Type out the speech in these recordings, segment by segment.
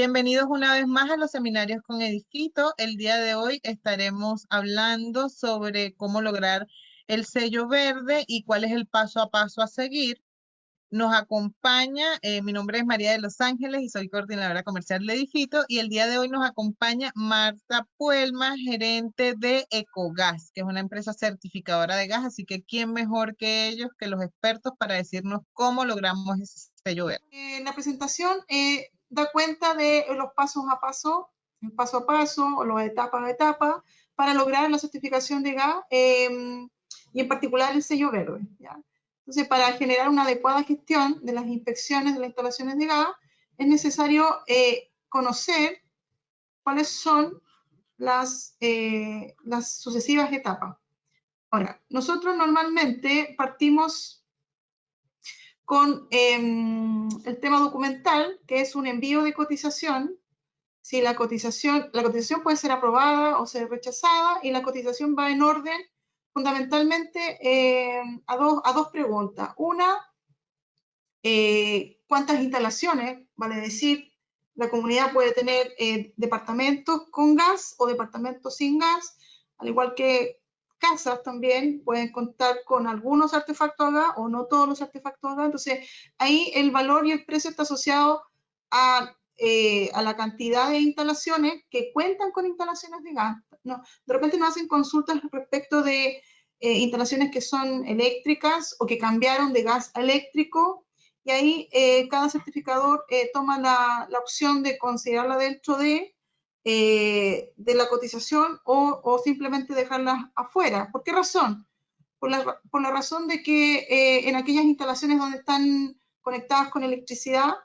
Bienvenidos una vez más a los seminarios con Edifito. El día de hoy estaremos hablando sobre cómo lograr el sello verde y cuál es el paso a paso a seguir. Nos acompaña, mi nombre es María de Los Ángeles y soy coordinadora comercial de Edifito, y el día de hoy nos acompaña Marta Puelma, gerente de Ecogas, que es una empresa certificadora de gas, así que quién mejor que ellos, que los expertos, para decirnos cómo logramos ese sello verde. La presentación da cuenta de los pasos a paso, el paso a paso o las etapas a etapa para lograr la certificación de gas y en particular el sello verde, ¿ya? Entonces, para generar una adecuada gestión de las inspecciones de las instalaciones de gas, es necesario conocer cuáles son las sucesivas etapas. Ahora, nosotros normalmente partimos con el tema documental, que es un envío de cotización. Si la cotización puede ser aprobada o ser rechazada, y la cotización va en orden fundamentalmente a dos preguntas. Una, ¿cuántas instalaciones? Vale decir, la comunidad puede tener departamentos con gas o departamentos sin gas, al igual que casas también pueden contar con algunos artefactos a gas o no todos los artefactos a gas. Entonces, ahí el valor y el precio está asociado a la cantidad de instalaciones que cuentan con instalaciones de gas. No, de repente nos hacen consultas respecto de instalaciones que son eléctricas o que cambiaron de gas a eléctrico, y ahí cada certificador toma la opción de considerarla dentro de la cotización o simplemente dejarlas afuera. ¿Por qué razón? Por la razón de que en aquellas instalaciones donde están conectadas con electricidad,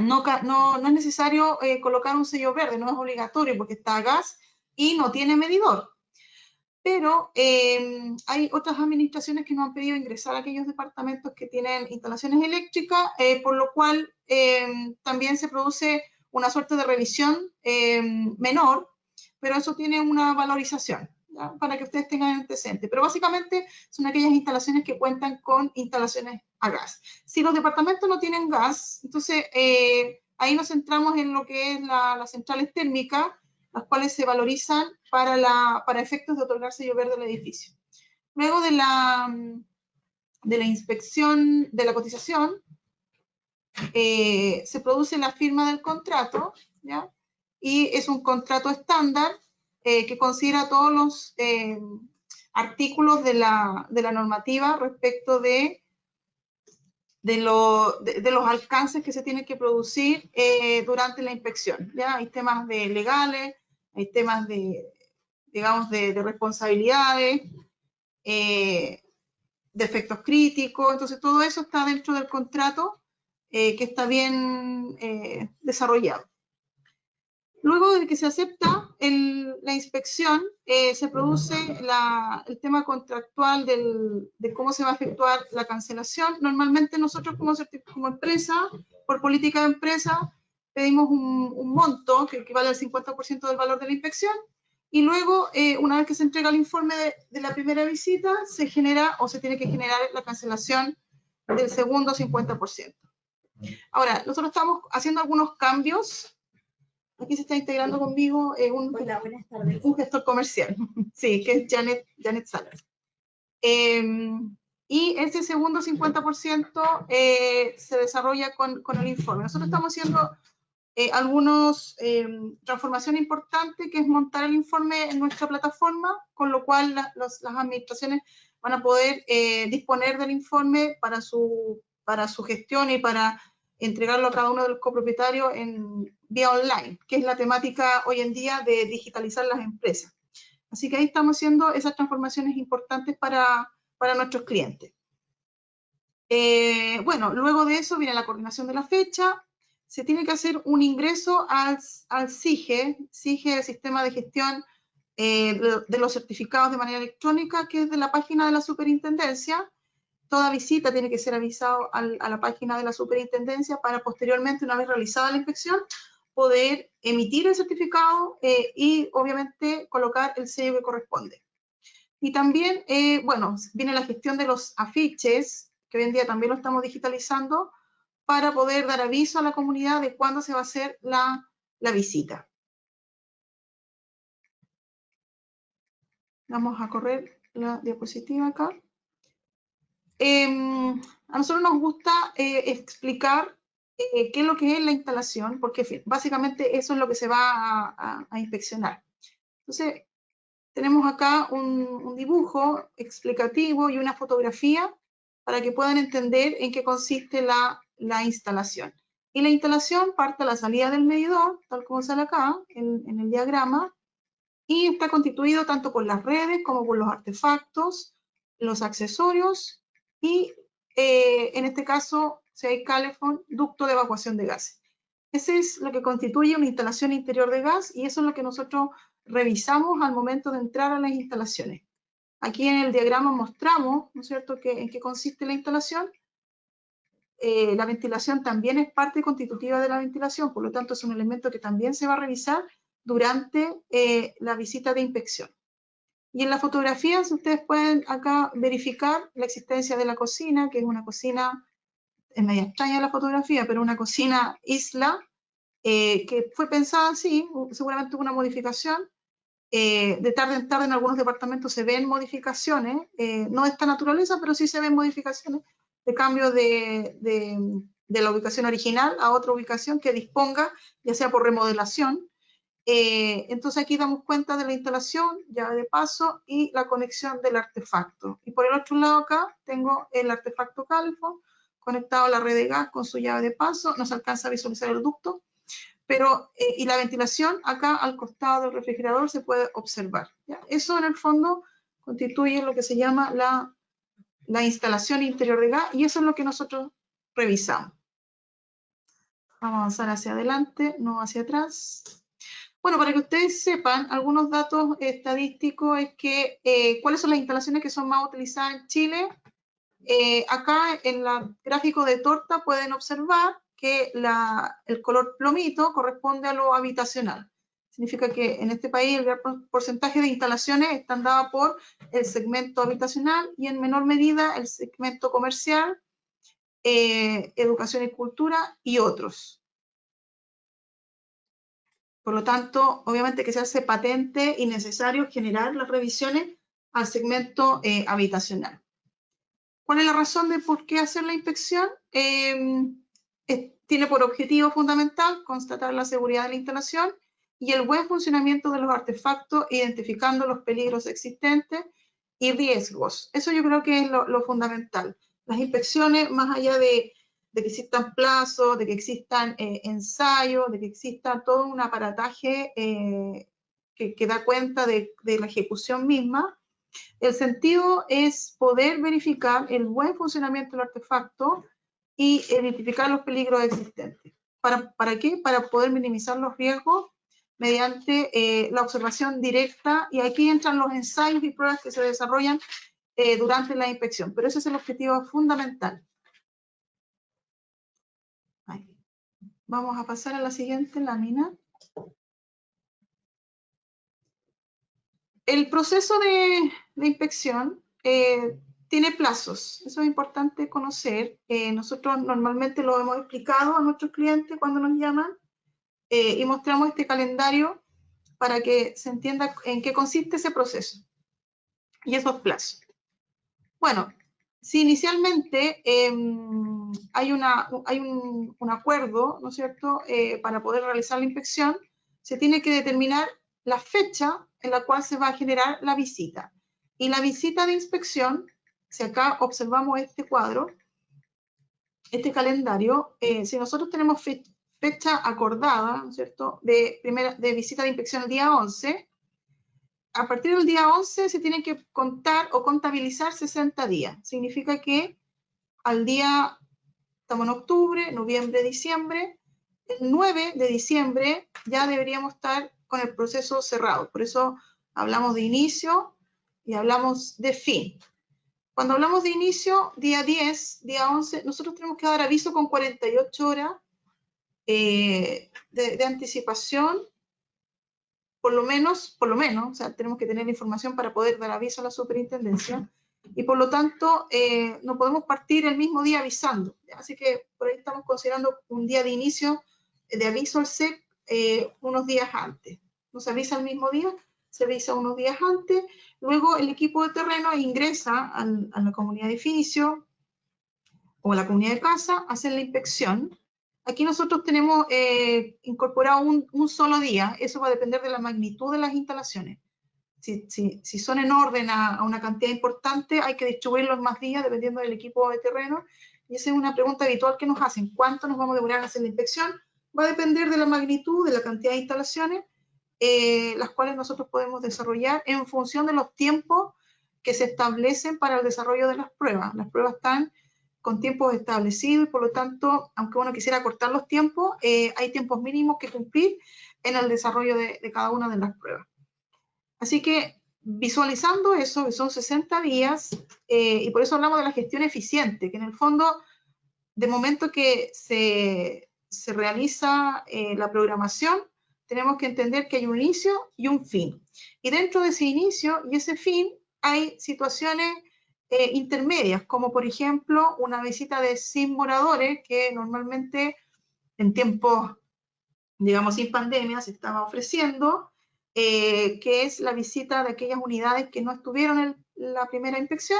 no es necesario colocar un sello verde, no es obligatorio porque está a gas y no tiene medidor. Pero hay otras administraciones que nos han pedido ingresar a aquellos departamentos que tienen instalaciones eléctricas, por lo cual también se produce una suerte de revisión menor, pero eso tiene una valorización, ¿ya? Para que ustedes tengan antecedentes. Pero básicamente son aquellas instalaciones que cuentan con instalaciones a gas. Si los departamentos no tienen gas, entonces ahí nos centramos en lo que es las centrales térmicas, las cuales se valorizan para efectos de otorgar sello verde al edificio. Luego de la inspección de la cotización, se produce la firma del contrato, ¿ya? Y es un contrato estándar que considera todos los artículos de la normativa respecto de los alcances que se tienen que producir durante la inspección, ¿ya? Hay temas legales, hay temas digamos, de responsabilidades, de efectos críticos. Entonces todo eso está dentro del contrato que está bien desarrollado. Luego de que se acepta la inspección, se produce el tema contractual de cómo se va a efectuar la cancelación. Normalmente nosotros como empresa, por política de empresa, pedimos un monto que equivale al 50% del valor de la inspección, y luego, una vez que se entrega el informe de la primera visita, se genera o se tiene que generar la cancelación del segundo 50%. Ahora, nosotros estamos haciendo algunos cambios. Aquí se está integrando conmigo Hola, buenas tardes. un gestor comercial, sí, que es Janet Salas. Y ese segundo 50% se desarrolla con el informe. Nosotros estamos haciendo algunas transformaciones importantes, que es montar el informe en nuestra plataforma, con lo cual las administraciones van a poder disponer del informe para su gestión y para entregarlo a cada uno de los copropietarios en vía online, que es la temática hoy en día de digitalizar las empresas. Así que ahí estamos haciendo esas transformaciones importantes para nuestros clientes. Bueno, luego de eso viene la coordinación de la fecha. Se tiene que hacer un ingreso al SIGE, el Sistema de Gestión de los Certificados de manera electrónica, que es de la página de la Superintendencia. Toda visita tiene que ser avisado a la página de la Superintendencia para posteriormente, una vez realizada la inspección, poder emitir el certificado y obviamente colocar el sello que corresponde. Y también, bueno, viene la gestión de los afiches, que hoy en día también lo estamos digitalizando, para poder dar aviso a la comunidad de cuándo se va a hacer la visita. Vamos a correr la diapositiva acá. A nosotros nos gusta explicar qué es lo que es la instalación, porque básicamente eso es lo que se va a inspeccionar. Entonces, tenemos acá un dibujo explicativo y una fotografía para que puedan entender en qué consiste la instalación. Y la instalación parte a la salida del medidor, tal como sale acá en el diagrama, y está constituido tanto por las redes como por los artefactos, los accesorios y en este caso, si hay calefón, ducto de evacuación de gases. Ese es lo que constituye una instalación interior de gas y eso es lo que nosotros revisamos al momento de entrar a las instalaciones. Aquí en el diagrama mostramos, ¿no es cierto?, en qué consiste la instalación. La ventilación también es parte constitutiva de la ventilación, por lo tanto es un elemento que también se va a revisar durante la visita de inspección. Y en la fotografía, si ustedes pueden acá verificar la existencia de la cocina, que es una cocina, es media extraña la fotografía, pero una cocina isla, que fue pensada así, seguramente hubo una modificación. De tarde en tarde en algunos departamentos se ven modificaciones, no de esta naturaleza, pero sí se ven modificaciones de cambio de la ubicación original a otra ubicación que disponga, ya sea por remodelación. Entonces aquí damos cuenta de la instalación, llave de paso y la conexión del artefacto. Y por el otro lado acá tengo el artefacto calefón conectado a la red de gas con su llave de paso. No se alcanza a visualizar el ducto, pero y la ventilación acá al costado del refrigerador se puede observar, ¿ya? Eso en el fondo constituye lo que se llama la instalación interior de gas y eso es lo que nosotros revisamos. Vamos a avanzar hacia adelante, no hacia atrás. Bueno, para que ustedes sepan, algunos datos estadísticos es que cuáles son las instalaciones que son más utilizadas en Chile. Acá en el gráfico de torta pueden observar que el color plomito corresponde a lo habitacional. Significa que en este país el gran porcentaje de instalaciones están dadas por el segmento habitacional y en menor medida el segmento comercial, educación y cultura y otros. Por lo tanto, obviamente que se hace patente y necesario generar las revisiones al segmento habitacional. ¿Cuál es la razón de por qué hacer la inspección? Tiene por objetivo fundamental constatar la seguridad de la instalación y el buen funcionamiento de los artefactos, identificando los peligros existentes y riesgos. Eso yo creo que es lo fundamental. Las inspecciones, más allá de que existan plazos, de que existan ensayos, de que exista todo un aparataje que da cuenta de la ejecución misma, el sentido es poder verificar el buen funcionamiento del artefacto y identificar los peligros existentes. ¿Para qué? Para poder minimizar los riesgos mediante la observación directa, y aquí entran los ensayos y pruebas que se desarrollan durante la inspección, pero ese es el objetivo fundamental. Ahí. Vamos a pasar a la siguiente lámina. El proceso de inspección tiene plazos, eso es importante conocer. Nosotros normalmente lo hemos explicado a nuestros clientes cuando nos llaman y mostramos este calendario para que se entienda en qué consiste ese proceso y esos plazos. Bueno, si inicialmente hay un acuerdo, ¿no es cierto?, para poder realizar la inspección, se tiene que determinar la fecha en la cual se va a generar la visita. Y la visita de inspección, si acá observamos este cuadro, este calendario, si nosotros tenemos fecha acordada, ¿no es cierto?, de visita de inspección el día 11, a partir del día 11 se tienen que contar o contabilizar 60 días. Significa que al día, estamos en octubre, noviembre, diciembre, el 9 de diciembre ya deberíamos estar con el proceso cerrado. Por eso hablamos de inicio y hablamos de fin. Cuando hablamos de inicio, día 10, día 11, nosotros tenemos que dar aviso con 48 horas de anticipación, por lo menos, o sea, tenemos que tener información para poder dar aviso a la superintendencia. y por lo tanto no podemos partir el mismo día avisando. Así que por ahí estamos considerando un día de inicio de aviso al SEC unos días antes. No se avisa el mismo día, se avisa unos días antes. Luego el equipo de terreno ingresa a la comunidad de edificio o a la comunidad de casa, hacen la inspección. Aquí nosotros tenemos incorporado un solo día. Eso va a depender de la magnitud de las instalaciones. Si son en orden a una cantidad importante, hay que distribuirlo en más días dependiendo del equipo de terreno. Y esa es una pregunta habitual que nos hacen. ¿Cuánto nos vamos a demorar en hacer la inspección? Va a depender de la magnitud, de la cantidad de instalaciones, las cuales nosotros podemos desarrollar en función de los tiempos que se establecen para el desarrollo de las pruebas. Las pruebas están con tiempos establecidos y por lo tanto, aunque uno quisiera cortar los tiempos, hay tiempos mínimos que cumplir en el desarrollo de cada una de las pruebas. Así que visualizando eso, que son 60 días, y por eso hablamos de la gestión eficiente, que en el fondo, de momento que se realiza la programación, tenemos que entender que hay un inicio y un fin. Y dentro de ese inicio y ese fin hay situaciones intermedias, como por ejemplo una visita de simuladores que normalmente en tiempos, digamos, sin pandemia se estaba ofreciendo, que es la visita de aquellas unidades que no estuvieron en la primera inspección.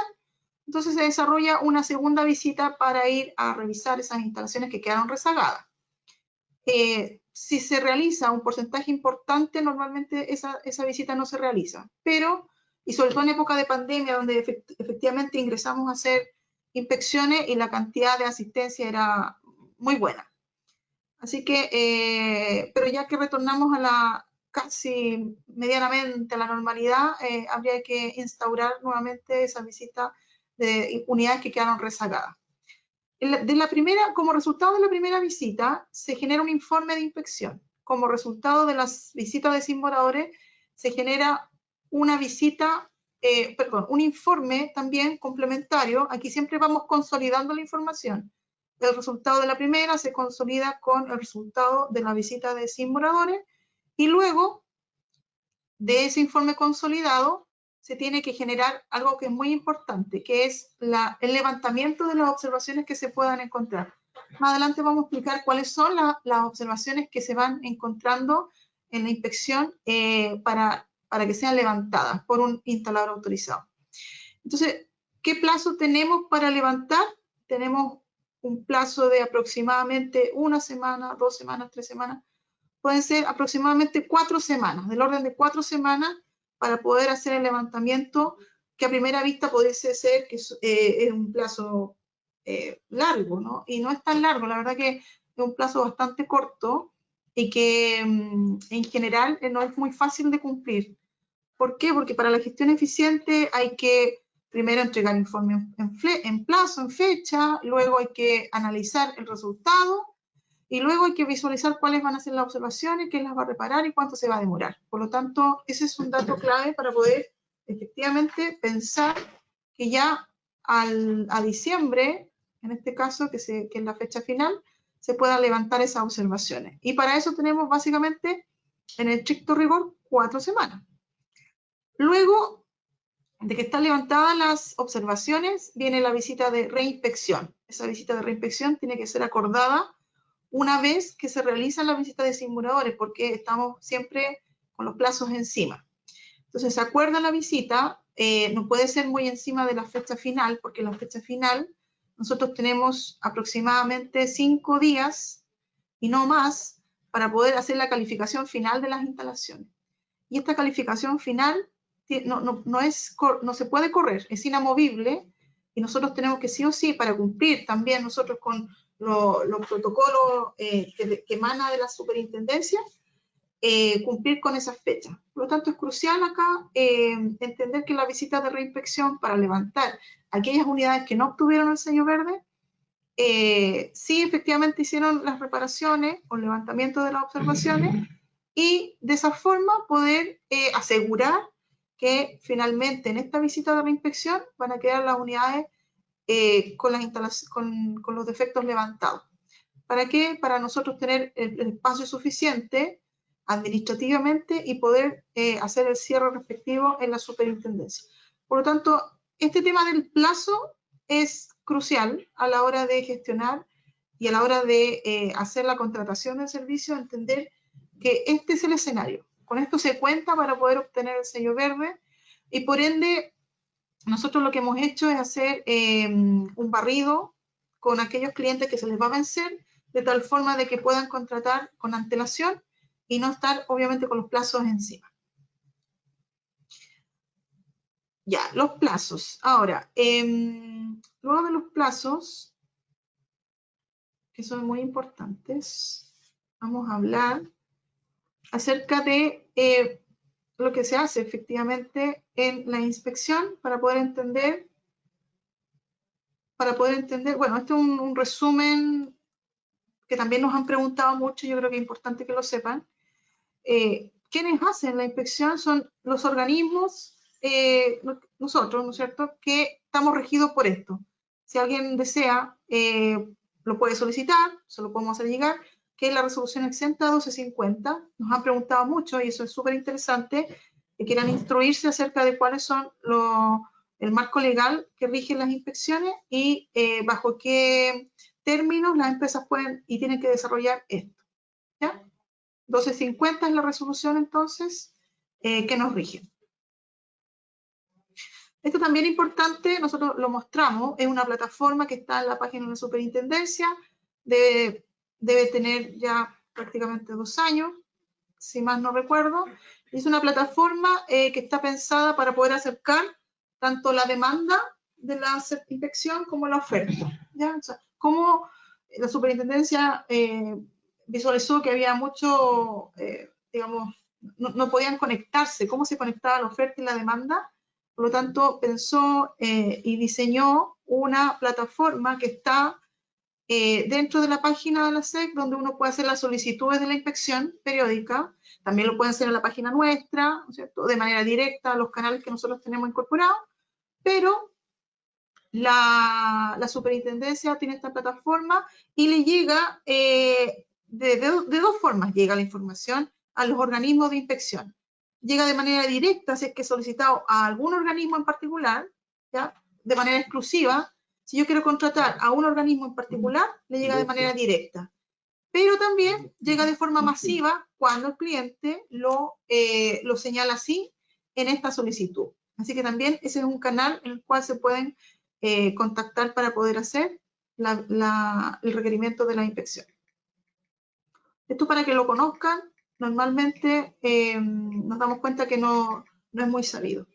Entonces se desarrolla una segunda visita para ir a revisar esas instalaciones que quedaron rezagadas. Si se realiza un porcentaje importante, normalmente esa visita no se realiza, pero, y sobre todo en época de pandemia, donde efectivamente ingresamos a hacer inspecciones y la cantidad de asistencia era muy buena. Así que, pero ya que retornamos a la casi medianamente a la normalidad, habría que instaurar nuevamente esa visita de unidades que quedaron rezagadas. Como resultado de la primera visita, se genera un informe de inspección. Como resultado de las visitas de simuladores, se genera una visita, un informe también complementario. Aquí siempre vamos consolidando la información. El resultado de la primera se consolida con el resultado de la visita de simuladores y luego de ese informe consolidado se tiene que generar algo que es muy importante, que es el levantamiento de las observaciones que se puedan encontrar. Más adelante vamos a explicar cuáles son las observaciones que se van encontrando en la inspección para que sean levantadas por un instalador autorizado. Entonces, ¿qué plazo tenemos para levantar? Tenemos un plazo de aproximadamente 1 semana, 2 semanas, 3 semanas. Pueden ser aproximadamente 4 semanas, del orden de 4 semanas para poder hacer el levantamiento, que a primera vista pudiese ser que es un plazo largo, ¿no? Y no es tan largo, la verdad que es un plazo bastante corto y que en general no es muy fácil de cumplir. ¿Por qué? Porque para la gestión eficiente hay que primero entregar informe en plazo, en fecha, luego hay que analizar el resultado y luego hay que visualizar cuáles van a ser las observaciones, quién las va a reparar y cuánto se va a demorar. Por lo tanto, ese es un dato clave para poder efectivamente pensar que ya a diciembre, en este caso, que es la fecha final, se puedan levantar esas observaciones. Y para eso tenemos básicamente, en el estricto rigor, 4 semanas. Luego de que están levantadas las observaciones, viene la visita de reinspección. Esa visita de reinspección tiene que ser acordada una vez que se realiza la visita de simuladores, porque estamos siempre con los plazos encima. Entonces, se acuerda la visita, no puede ser muy encima de la fecha final, porque la fecha final nosotros tenemos aproximadamente 5 días y no más para poder hacer la calificación final de las instalaciones. Y esta calificación final no se puede correr, es inamovible y nosotros tenemos que sí o sí, para cumplir también nosotros con los protocolos que emana de la superintendencia, cumplir con esas fechas. Por lo tanto, es crucial acá entender que la visita de reinspección para levantar aquellas unidades que no obtuvieron el sello verde, sí efectivamente hicieron las reparaciones o levantamiento de las observaciones y de esa forma poder asegurar que finalmente en esta visita de reinspección van a quedar las unidades con los defectos levantados. ¿Para qué? Para nosotros tener el espacio suficiente administrativamente y poder hacer el cierre respectivo en la superintendencia. Por lo tanto, Este tema del plazo es crucial a la hora de gestionar y a la hora de hacer la contratación del servicio, entender que este es el escenario. Con esto se cuenta para poder obtener el sello verde y por ende nosotros lo que hemos hecho es hacer un barrido con aquellos clientes que se les va a vencer, de tal forma de que puedan contratar con antelación y no estar obviamente con los plazos encima. Ya, los plazos. Ahora, luego de los plazos, que son muy importantes, vamos a hablar acerca de lo que se hace efectivamente en la inspección para poder entender, bueno, este es un resumen que también nos han preguntado mucho, yo creo que es importante que lo sepan. Quienes hacen la inspección son los organismos, nosotros, ¿no es cierto?, que estamos regidos por esto. Si alguien desea, lo puede solicitar, se lo podemos hacer llegar, que es la resolución exenta 1250. Nos han preguntado mucho y eso es súper interesante, que quieran instruirse acerca de cuáles son el marco legal que rige las inspecciones y bajo qué términos las empresas pueden y tienen que desarrollar esto. ¿Ya? 1250 es la resolución entonces que nos rige. Esto también es importante, nosotros lo mostramos, es una plataforma que está en la página de la superintendencia, debe tener ya prácticamente 2 años, si más no recuerdo. Es una plataforma que está pensada para poder acercar tanto la demanda de la inspección como la oferta. ¿Ya? O sea, como la superintendencia visualizó que había mucho, digamos, no podían conectarse, cómo se conectaba la oferta y la demanda. Por lo tanto, pensó y diseñó una plataforma que está dentro de la página de la SEC, donde uno puede hacer las solicitudes de la inspección periódica. También lo pueden hacer en la página nuestra, ¿no es cierto?, de manera directa a los canales que nosotros tenemos incorporados, pero la superintendencia tiene esta plataforma y le llega de 2 formas, llega la información a los organismos de inspección. Llega de manera directa, si es que es solicitado a algún organismo en particular, ¿ya?, de manera exclusiva. Si yo quiero contratar a un organismo en particular, le llega de manera directa. Pero también llega de forma masiva cuando el cliente lo señala así en esta solicitud. Así que también ese es un canal en el cual se pueden contactar para poder hacer el requerimiento de la inspección. Esto para que lo conozcan, normalmente nos damos cuenta que no es muy sabido.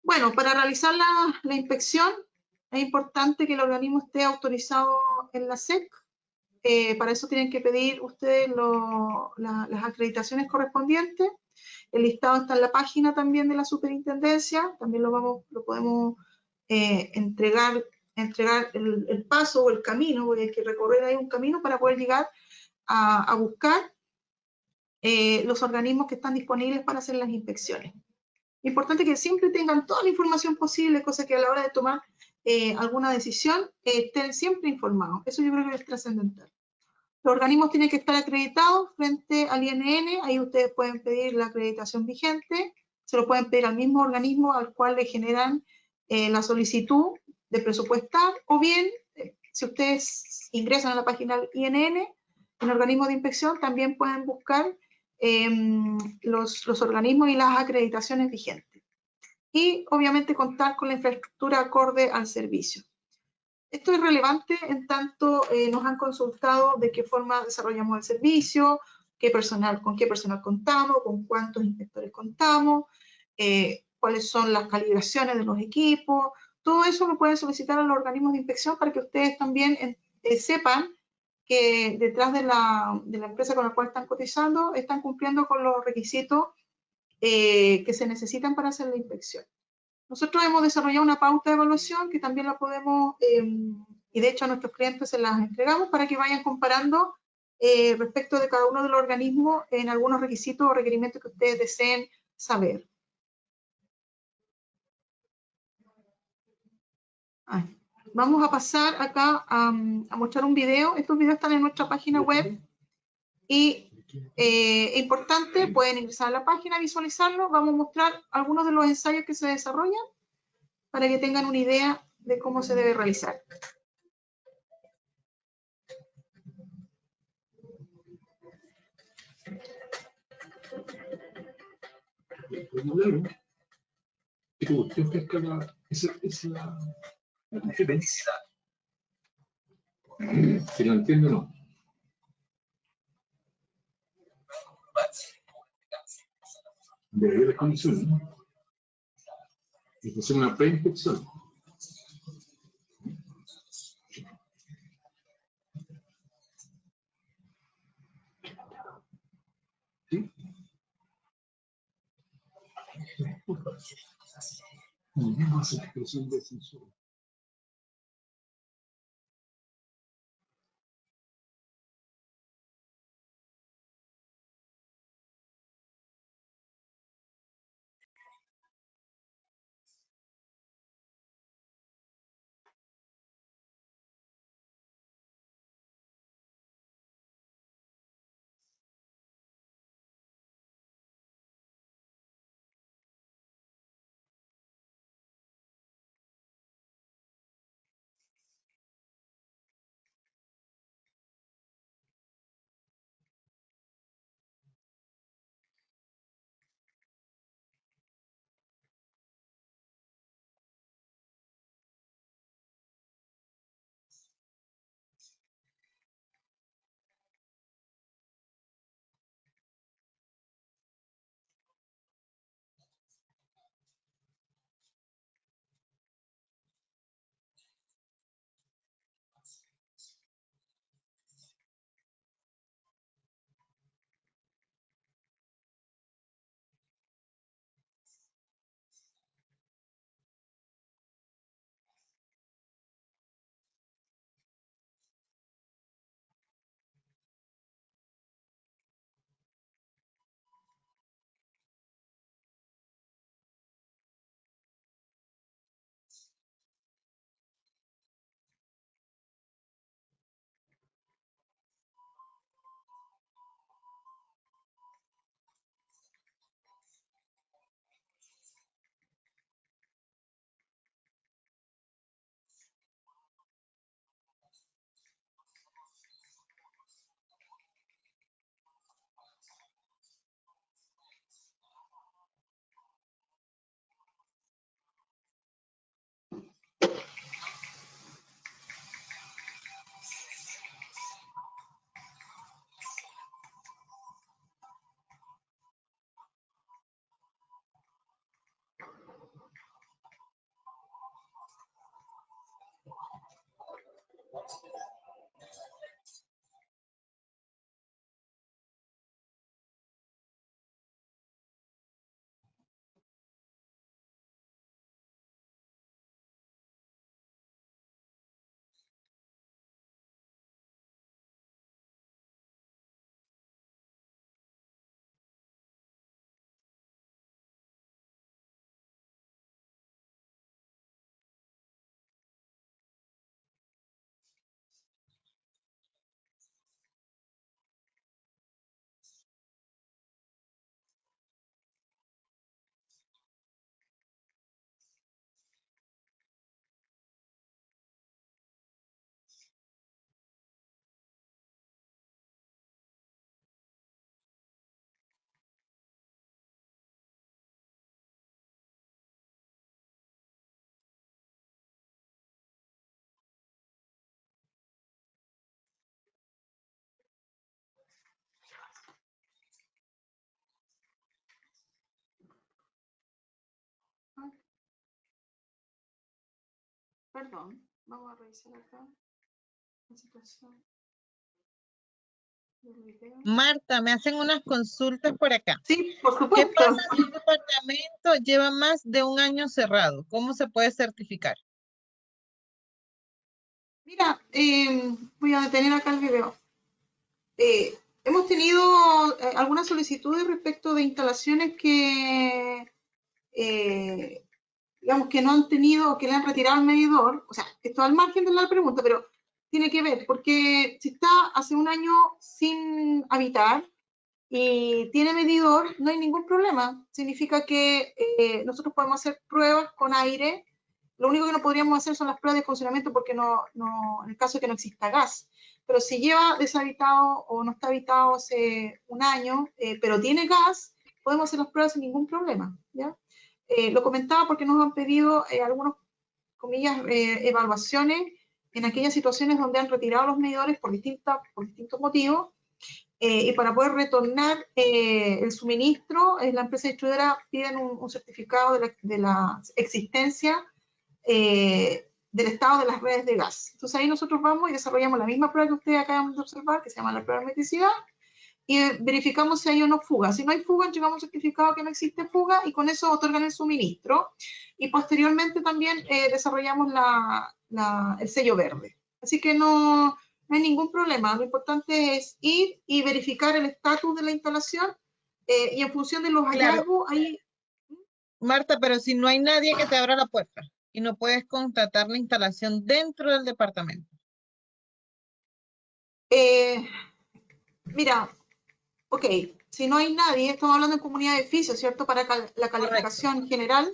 Bueno, para realizar la inspección es importante que el organismo esté autorizado en la SEC. Para eso tienen que pedir ustedes las acreditaciones correspondientes. El listado está en la página también de la superintendencia. También lo podemos entregar el paso o el camino, porque hay que recorrer ahí un camino para poder llegar a buscar los organismos que están disponibles para hacer las inspecciones. Importante que siempre tengan toda la información posible, cosa que a la hora de tomar alguna decisión estén siempre informados. Eso yo creo que es trascendental. Los organismos tienen que estar acreditados frente al INN, ahí ustedes pueden pedir la acreditación vigente, se lo pueden pedir al mismo organismo al cual le generan la solicitud de presupuestar, o bien, si ustedes ingresan a la página del INN, en organismos de inspección también pueden buscar los organismos y las acreditaciones vigentes. Y obviamente contar con la infraestructura acorde al servicio. Esto es relevante en tanto nos han consultado de qué forma desarrollamos el servicio, con qué personal contamos, con cuántos inspectores contamos, cuáles son las calibraciones de los equipos. Todo eso lo pueden solicitar a los organismos de inspección para que ustedes también sepan que detrás de la empresa con la cual están cotizando están cumpliendo con los requisitos que se necesitan para hacer la inspección. Nosotros hemos desarrollado una pauta de evaluación que también la podemos, y de hecho a nuestros clientes se las entregamos para que vayan comparando respecto de cada uno de los organismos en algunos requisitos o requerimientos que ustedes deseen saber. Vamos a pasar acá a mostrar un video. Estos videos están en nuestra página web y es importante, pueden ingresar a la página, visualizarlo. Vamos a mostrar algunos de los ensayos que se desarrollan para que tengan una idea de cómo se debe realizar. Usted pesca esa diferencia. Si lo entiende, no. Debería de condiciones, ¿no? Y hacer una preinspección. ¿Sí? No hace expresión de censura. Perdón, vamos a revisar acá la situación del video. Marta, me hacen unas consultas por acá. Sí, por ¿Qué supuesto. pasa si un departamento lleva más de un año cerrado? ¿Cómo se puede certificar? Mira, voy a detener acá el video. Hemos tenido algunas solicitudes respecto de instalaciones que, digamos, que no han tenido, que le han retirado el medidor. O sea, esto al margen de la pregunta, pero tiene que ver, porque si está hace un año sin habitar y tiene medidor, no hay ningún problema. Significa que nosotros podemos hacer pruebas con aire Lo único que no podríamos hacer son las pruebas de funcionamiento porque en el caso de que no exista gas. Pero si lleva deshabitado o no está habitado hace un año, pero tiene gas, podemos hacer las pruebas sin ningún problema, ¿ya? Lo comentaba porque nos han pedido algunos, comillas, evaluaciones en aquellas situaciones donde han retirado los medidores por distintos motivos, y para poder retornar el suministro, la empresa distribuidora piden un certificado de la existencia del estado de las redes de gas. Entonces ahí nosotros vamos y desarrollamos la misma prueba que ustedes acaban de observar, que se llama la prueba de hermeticidad, y verificamos si hay o no fuga. Si no hay fuga, entregamos un certificado que no existe fuga y con eso otorgan el suministro. Y posteriormente también desarrollamos el sello verde. Así que no hay ningún problema. Lo importante es ir y verificar el estatus de la instalación y en función de los hallazgos ahí... Marta, pero si no hay nadie que te abra la puerta y no puedes contratar la instalación dentro del departamento. Mira, ok, si no hay nadie, estamos hablando de comunidad de edificios, ¿cierto? Para la calificación general.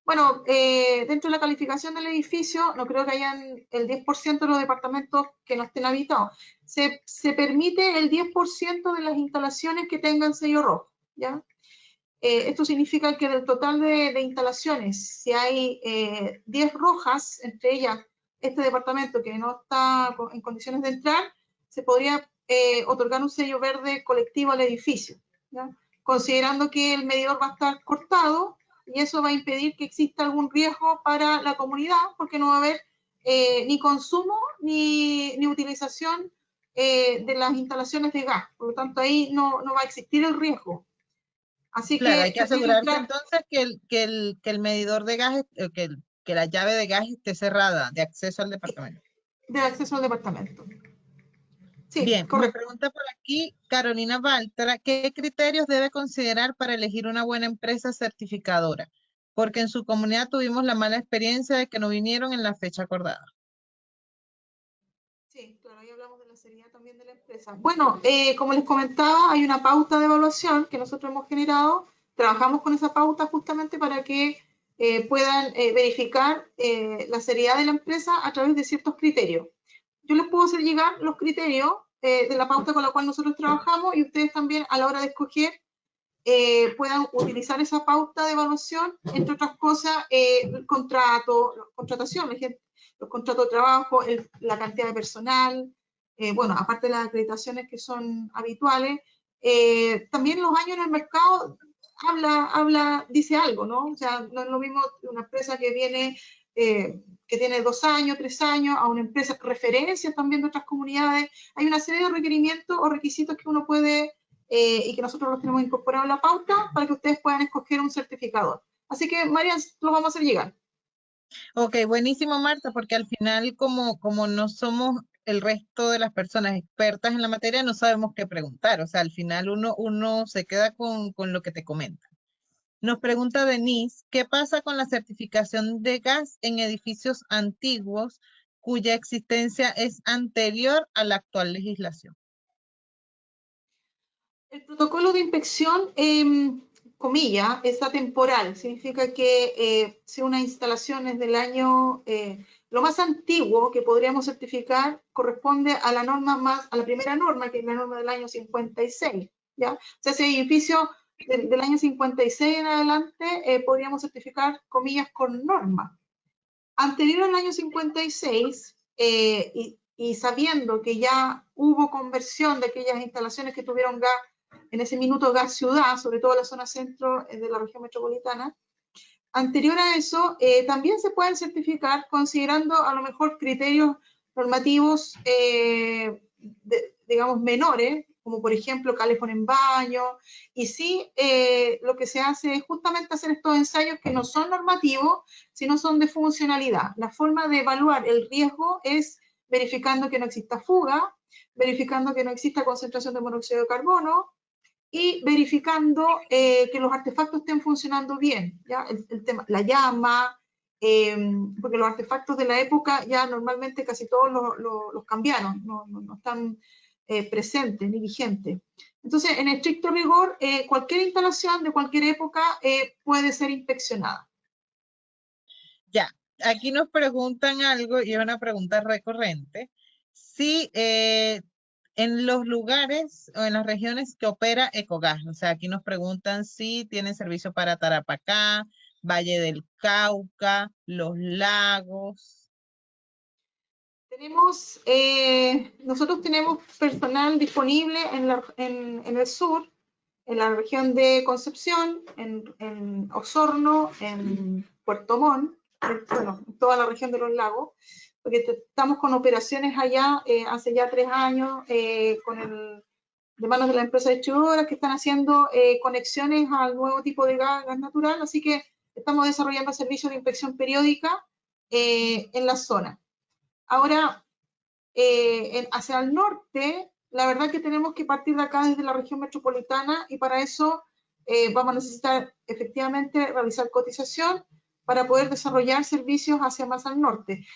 Bueno, dentro de la calificación del edificio, no creo que hayan el 10% de los departamentos que no estén habitados. Se permite el 10% de las instalaciones que tengan sello rojo, ¿ya? Esto significa que del total de instalaciones, si hay 10 rojas, entre ellas este departamento que no está en condiciones de entrar, se podría otorgar un sello verde colectivo al edificio, ¿ya? Considerando que el medidor va a estar cortado y eso va a impedir que exista algún riesgo para la comunidad, porque no va a haber ni consumo ni utilización de las instalaciones de gas. Por lo tanto, ahí no va a existir el riesgo. Así Claro, hay que se puede asegurarse entrar entonces que el medidor de gas, que la llave de gas esté cerrada de acceso al departamento. de acceso al departamento. Sí, Bien, me correcto. pregunta por aquí Carolina Baltra, ¿qué criterios debe considerar para elegir una buena empresa certificadora? Porque en su comunidad tuvimos la mala experiencia de que no vinieron en la fecha acordada. Sí, claro, ahí hablamos de la seriedad también de la empresa. Bueno, como les comentaba, hay una pauta de evaluación que nosotros hemos generado. Trabajamos con esa pauta justamente para que puedan verificar la seriedad de la empresa a través de ciertos criterios. Yo les puedo hacer llegar los criterios de la pauta con la cual nosotros trabajamos y ustedes también a la hora de escoger puedan utilizar esa pauta de evaluación, entre otras cosas, el contrato, contratación, los contratos de trabajo, la cantidad de personal, bueno, aparte de las acreditaciones que son habituales, también los años en el mercado dice algo, ¿no? O sea, no es lo mismo una empresa que viene, que tiene 2 años, 3 años, a una empresa, referencias también de otras comunidades. Hay una serie de requerimientos o requisitos que uno puede y que nosotros los tenemos incorporados en la pauta para que ustedes puedan escoger un certificador. Así que, María, lo vamos a hacer llegar. Ok, buenísimo, Marta, porque al final, como no somos el resto de las personas expertas en la materia, no sabemos qué preguntar. O sea, al final uno se queda con lo que te comenta. Nos pregunta Denise, ¿qué pasa con la certificación de gas en edificios antiguos cuya existencia es anterior a la actual legislación? El protocolo de inspección, comilla, es atemporal. Significa que si una instalación es del año, lo más antiguo que podríamos certificar corresponde a la norma a la primera norma, que es la norma del año 56, ¿ya? O sea, ese edificio del año 56 en adelante podríamos certificar, comillas, con norma. Anterior al año 56, y sabiendo que ya hubo conversión de aquellas instalaciones que tuvieron gas, en ese minuto gas ciudad, sobre todo la zona centro de la región metropolitana, anterior a eso, también se pueden certificar considerando a lo mejor criterios normativos, digamos, menores, como por ejemplo calefón en baño, y sí, lo que se hace es justamente hacer estos ensayos que no son normativos, sino son de funcionalidad. La forma de evaluar el riesgo es verificando que no exista fuga, verificando que no exista concentración de monóxido de carbono, y verificando que los artefactos estén funcionando bien, ¿ya? El tema, la llama, porque los artefactos de la época ya normalmente casi todos los cambiaron, no están presentes ni vigentes. Entonces, en estricto rigor, cualquier instalación de cualquier época puede ser inspeccionada. Ya, aquí nos preguntan algo y es una pregunta recurrente. Si en los lugares o en las regiones que opera Ecogas, o sea, aquí nos preguntan si tienen servicio para Tarapacá, Valle del Cauca, Los Lagos. Nosotros tenemos personal disponible en el sur, en la región de Concepción, en Osorno, en Puerto Montt, bueno, en toda la región de los lagos, porque estamos con operaciones allá hace ya 3 años, de manos de la empresa distribuidora que están haciendo conexiones al nuevo tipo de gas natural, así que estamos desarrollando servicios de inspección periódica en la zona. Ahora, hacia el norte, la verdad que tenemos que partir de acá desde la región metropolitana y para eso vamos a necesitar efectivamente realizar cotización para poder desarrollar servicios hacia más al norte.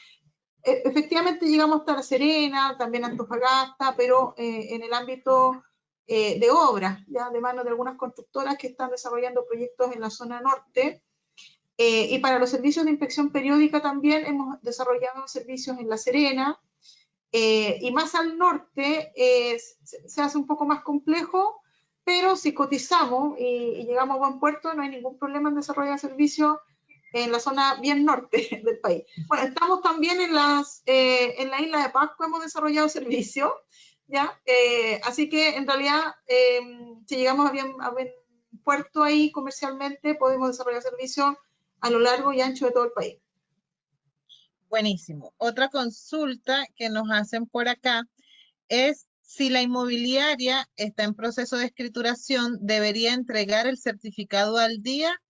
Efectivamente llegamos hasta La Serena, también Antofagasta, pero en el ámbito de obras, ya de mano de algunas constructoras que están desarrollando proyectos en la zona norte. Y para los servicios de inspección periódica también hemos desarrollado servicios en La Serena, y más al norte se hace un poco más complejo, pero si cotizamos y llegamos a buen puerto, no hay ningún problema en desarrollar servicios en la zona bien norte del país. Bueno, estamos también en la isla de Pascua, hemos desarrollado servicios, ¿ya? Así que en realidad, si llegamos a buen puerto ahí comercialmente, podemos desarrollar servicios a lo largo y ancho de todo el país. Buenísimo. Otra consulta que nos hacen por acá es si la inmobiliaria está en proceso de escrituración, ¿debería entregar el certificado al día?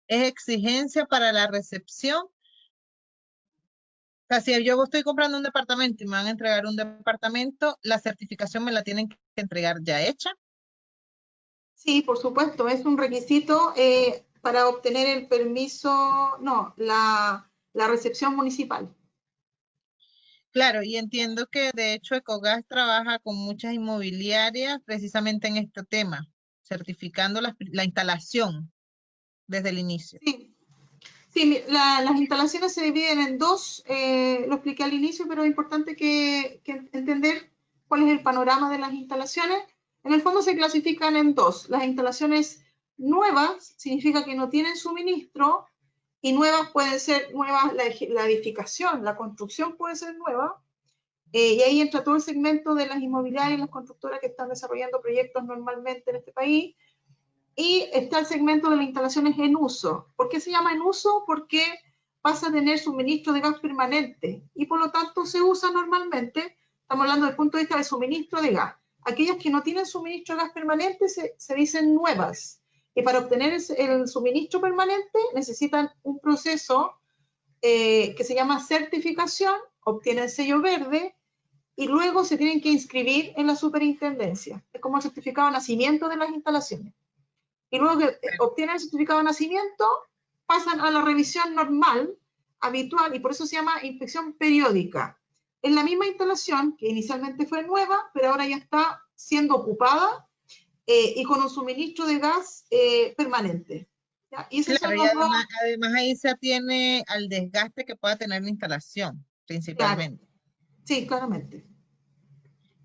¿Es exigencia para la recepción? O sea, si yo estoy comprando un departamento y me van a entregar un departamento, ¿la certificación me la tienen que entregar ya hecha? Sí, por supuesto, es un requisito para obtener el permiso, no, la recepción municipal. Claro, y entiendo que de hecho Ecogas trabaja con muchas inmobiliarias precisamente en este tema, certificando la instalación desde el inicio. Sí, sí, las instalaciones se dividen en dos, lo expliqué al inicio, pero es importante que entender cuál es el panorama de las instalaciones. En el fondo se clasifican en dos. Las instalaciones nuevas significa que no tienen suministro, y nuevas pueden ser nuevas, la edificación, la construcción puede ser nueva, y ahí entra todo el segmento de las inmobiliarias y las constructoras que están desarrollando proyectos normalmente en este país. Y está el segmento de las instalaciones en uso. ¿Por qué se llama en uso? Porque pasa a tener suministro de gas permanente y por lo tanto se usa normalmente. Estamos hablando desde el punto de vista de suministro de gas. Aquellas que no tienen suministro de gas permanente se dicen nuevas. Y para obtener el suministro permanente necesitan un proceso que se llama certificación, obtienen sello verde y luego se tienen que inscribir en la superintendencia. Es como el certificado de nacimiento de las instalaciones. Y luego que obtienen el certificado de nacimiento, pasan a la revisión normal, habitual, y por eso se llama inspección periódica. Es la misma instalación que inicialmente fue nueva, pero ahora ya está siendo ocupada y con un suministro de gas permanente. ¿Ya? Y esos Claro, son y los dos. además ahí se atiene al desgaste que pueda tener la instalación, Claro, principalmente. sí, claramente.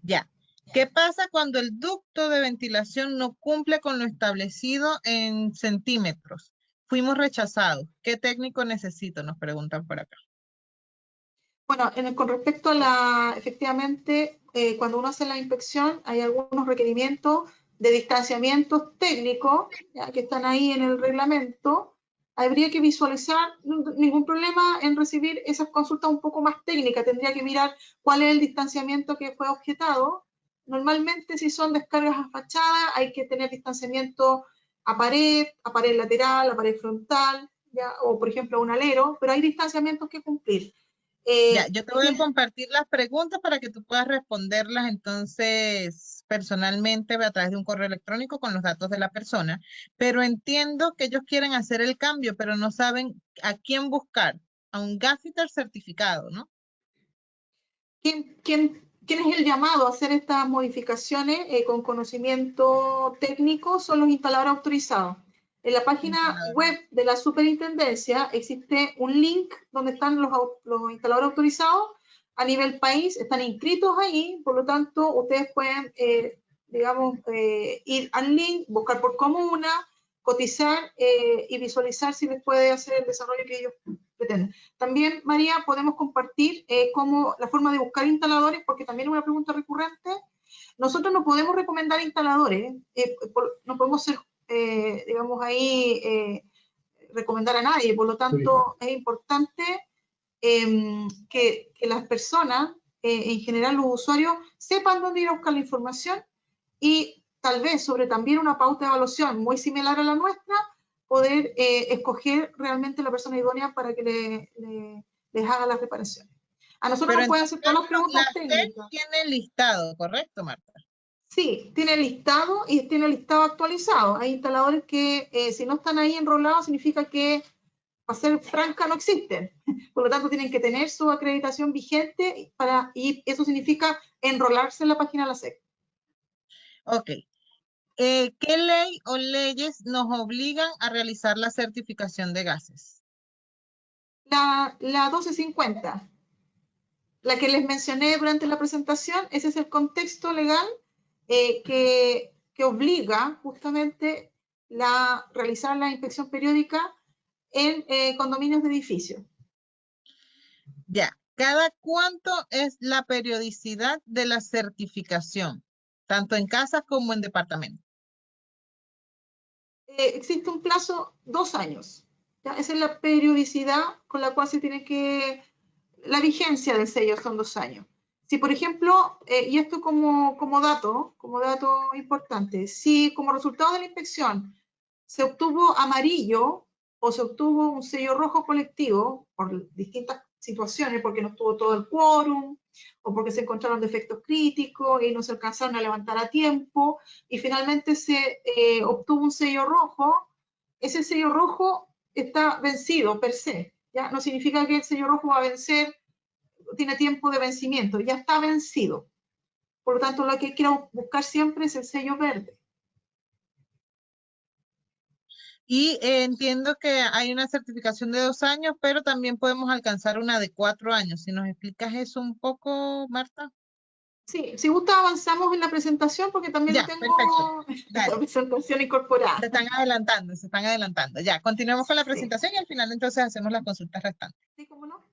Ya. ¿Qué pasa cuando el ducto de ventilación no cumple con lo establecido en centímetros? Fuimos rechazados. ¿Qué técnico necesito? Nos preguntan por acá. Bueno, con respecto a efectivamente, cuando uno hace la inspección, hay algunos requerimientos de distanciamientos técnicos, ¿ya?, que están ahí en el reglamento. Habría que visualizar, ningún problema en recibir esas consultas un poco más técnicas. Tendría que mirar cuál es el distanciamiento que fue objetado. Normalmente, si son descargas a fachada, hay que tener distanciamiento a pared lateral, a pared frontal, ¿ya?, o por ejemplo a un alero, pero hay distanciamientos que cumplir. Ya, yo te voy a compartir las preguntas para que tú puedas responderlas entonces personalmente a través de un correo electrónico con los datos de la persona, pero entiendo que ellos quieren hacer el cambio, pero no saben a quién buscar, a un gaffiter certificado, ¿no? ¿Quién es el llamado a hacer estas modificaciones con conocimiento técnico? Son los instaladores autorizados. En la página web de la superintendencia existe un link donde están los instaladores autorizados a nivel país, están inscritos ahí, por lo tanto, ustedes pueden, digamos, ir al link, buscar por comuna, cotizar y visualizar si les puede hacer el desarrollo que ellos pretenden. También, María, podemos compartir cómo la forma de buscar instaladores, porque también es una pregunta recurrente. Nosotros no podemos recomendar instaladores, no podemos ser, digamos, ahí recomendar a nadie, por lo tanto, es importante que las personas, en general los usuarios, sepan dónde ir a buscar la información y tal vez sobre también una pauta de evaluación muy similar a la nuestra, poder escoger realmente la persona idónea para que les haga las reparaciones. A nosotros nos pueden hacer todas las preguntas técnicas. Tiene listado, ¿correcto, Marta? Sí, tiene listado y tiene listado actualizado. Hay instaladores que si no están ahí enrolados significa que, para ser franca, no existen. Por lo tanto, tienen que tener su acreditación vigente y eso significa enrolarse en la página de la SEC. Ok. ¿Qué ley o leyes nos obligan a realizar la certificación de gases? La 1250, la que les mencioné durante la presentación, ese es el contexto legal que obliga justamente realizar la inspección periódica en condominios de edificios. Ya. ¿Cada cuánto es la periodicidad de la certificación? Tanto en casas como en departamentos. Existe un plazo 2 años. ¿Ya? Esa es la periodicidad con la cual se tiene que... La vigencia del sello son 2 años. Si, por ejemplo, y esto como dato importante, si como resultado de la inspección se obtuvo amarillo o se obtuvo un sello rojo colectivo por distintas situaciones, porque no estuvo todo el quórum, o porque se encontraron defectos críticos y no se alcanzaron a levantar a tiempo, y finalmente se obtuvo un sello rojo, ese sello rojo está vencido per se, ¿ya? No significa que el sello rojo va a vencer, tiene tiempo de vencimiento, ya está vencido. Por lo tanto, lo que quiero buscar siempre es el sello verde. Y entiendo que hay una certificación de 2 años, pero también podemos alcanzar una de 4 años. Si nos explicas eso un poco, Marta. Sí, si gusta avanzamos en la presentación porque también Ya, lo tengo perfecto. la presentación incorporada. Se están adelantando, se están adelantando. Ya, continuemos con la presentación y al final entonces hacemos las consultas restantes. Sí, ¿cómo no?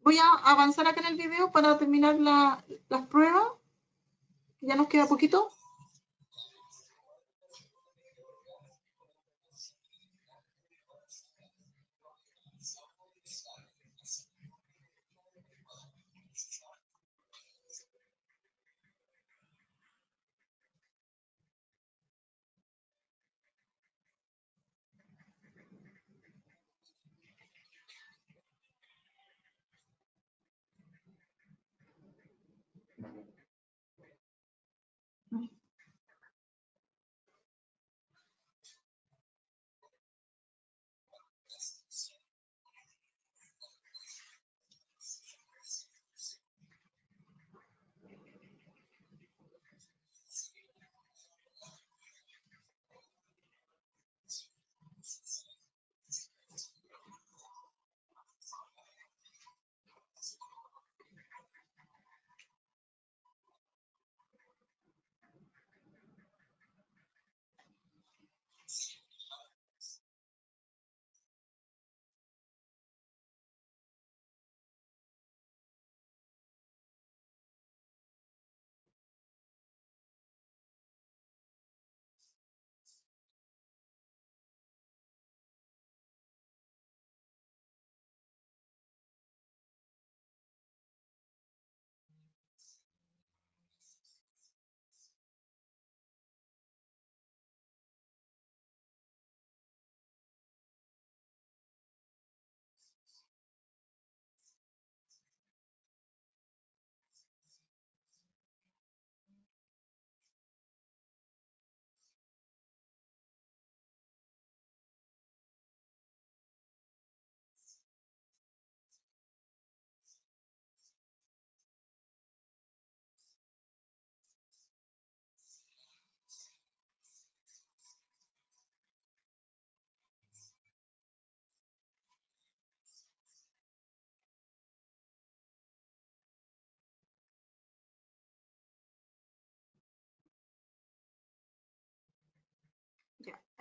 Voy a avanzar acá en el video para terminar las pruebas. Ya nos queda poquito.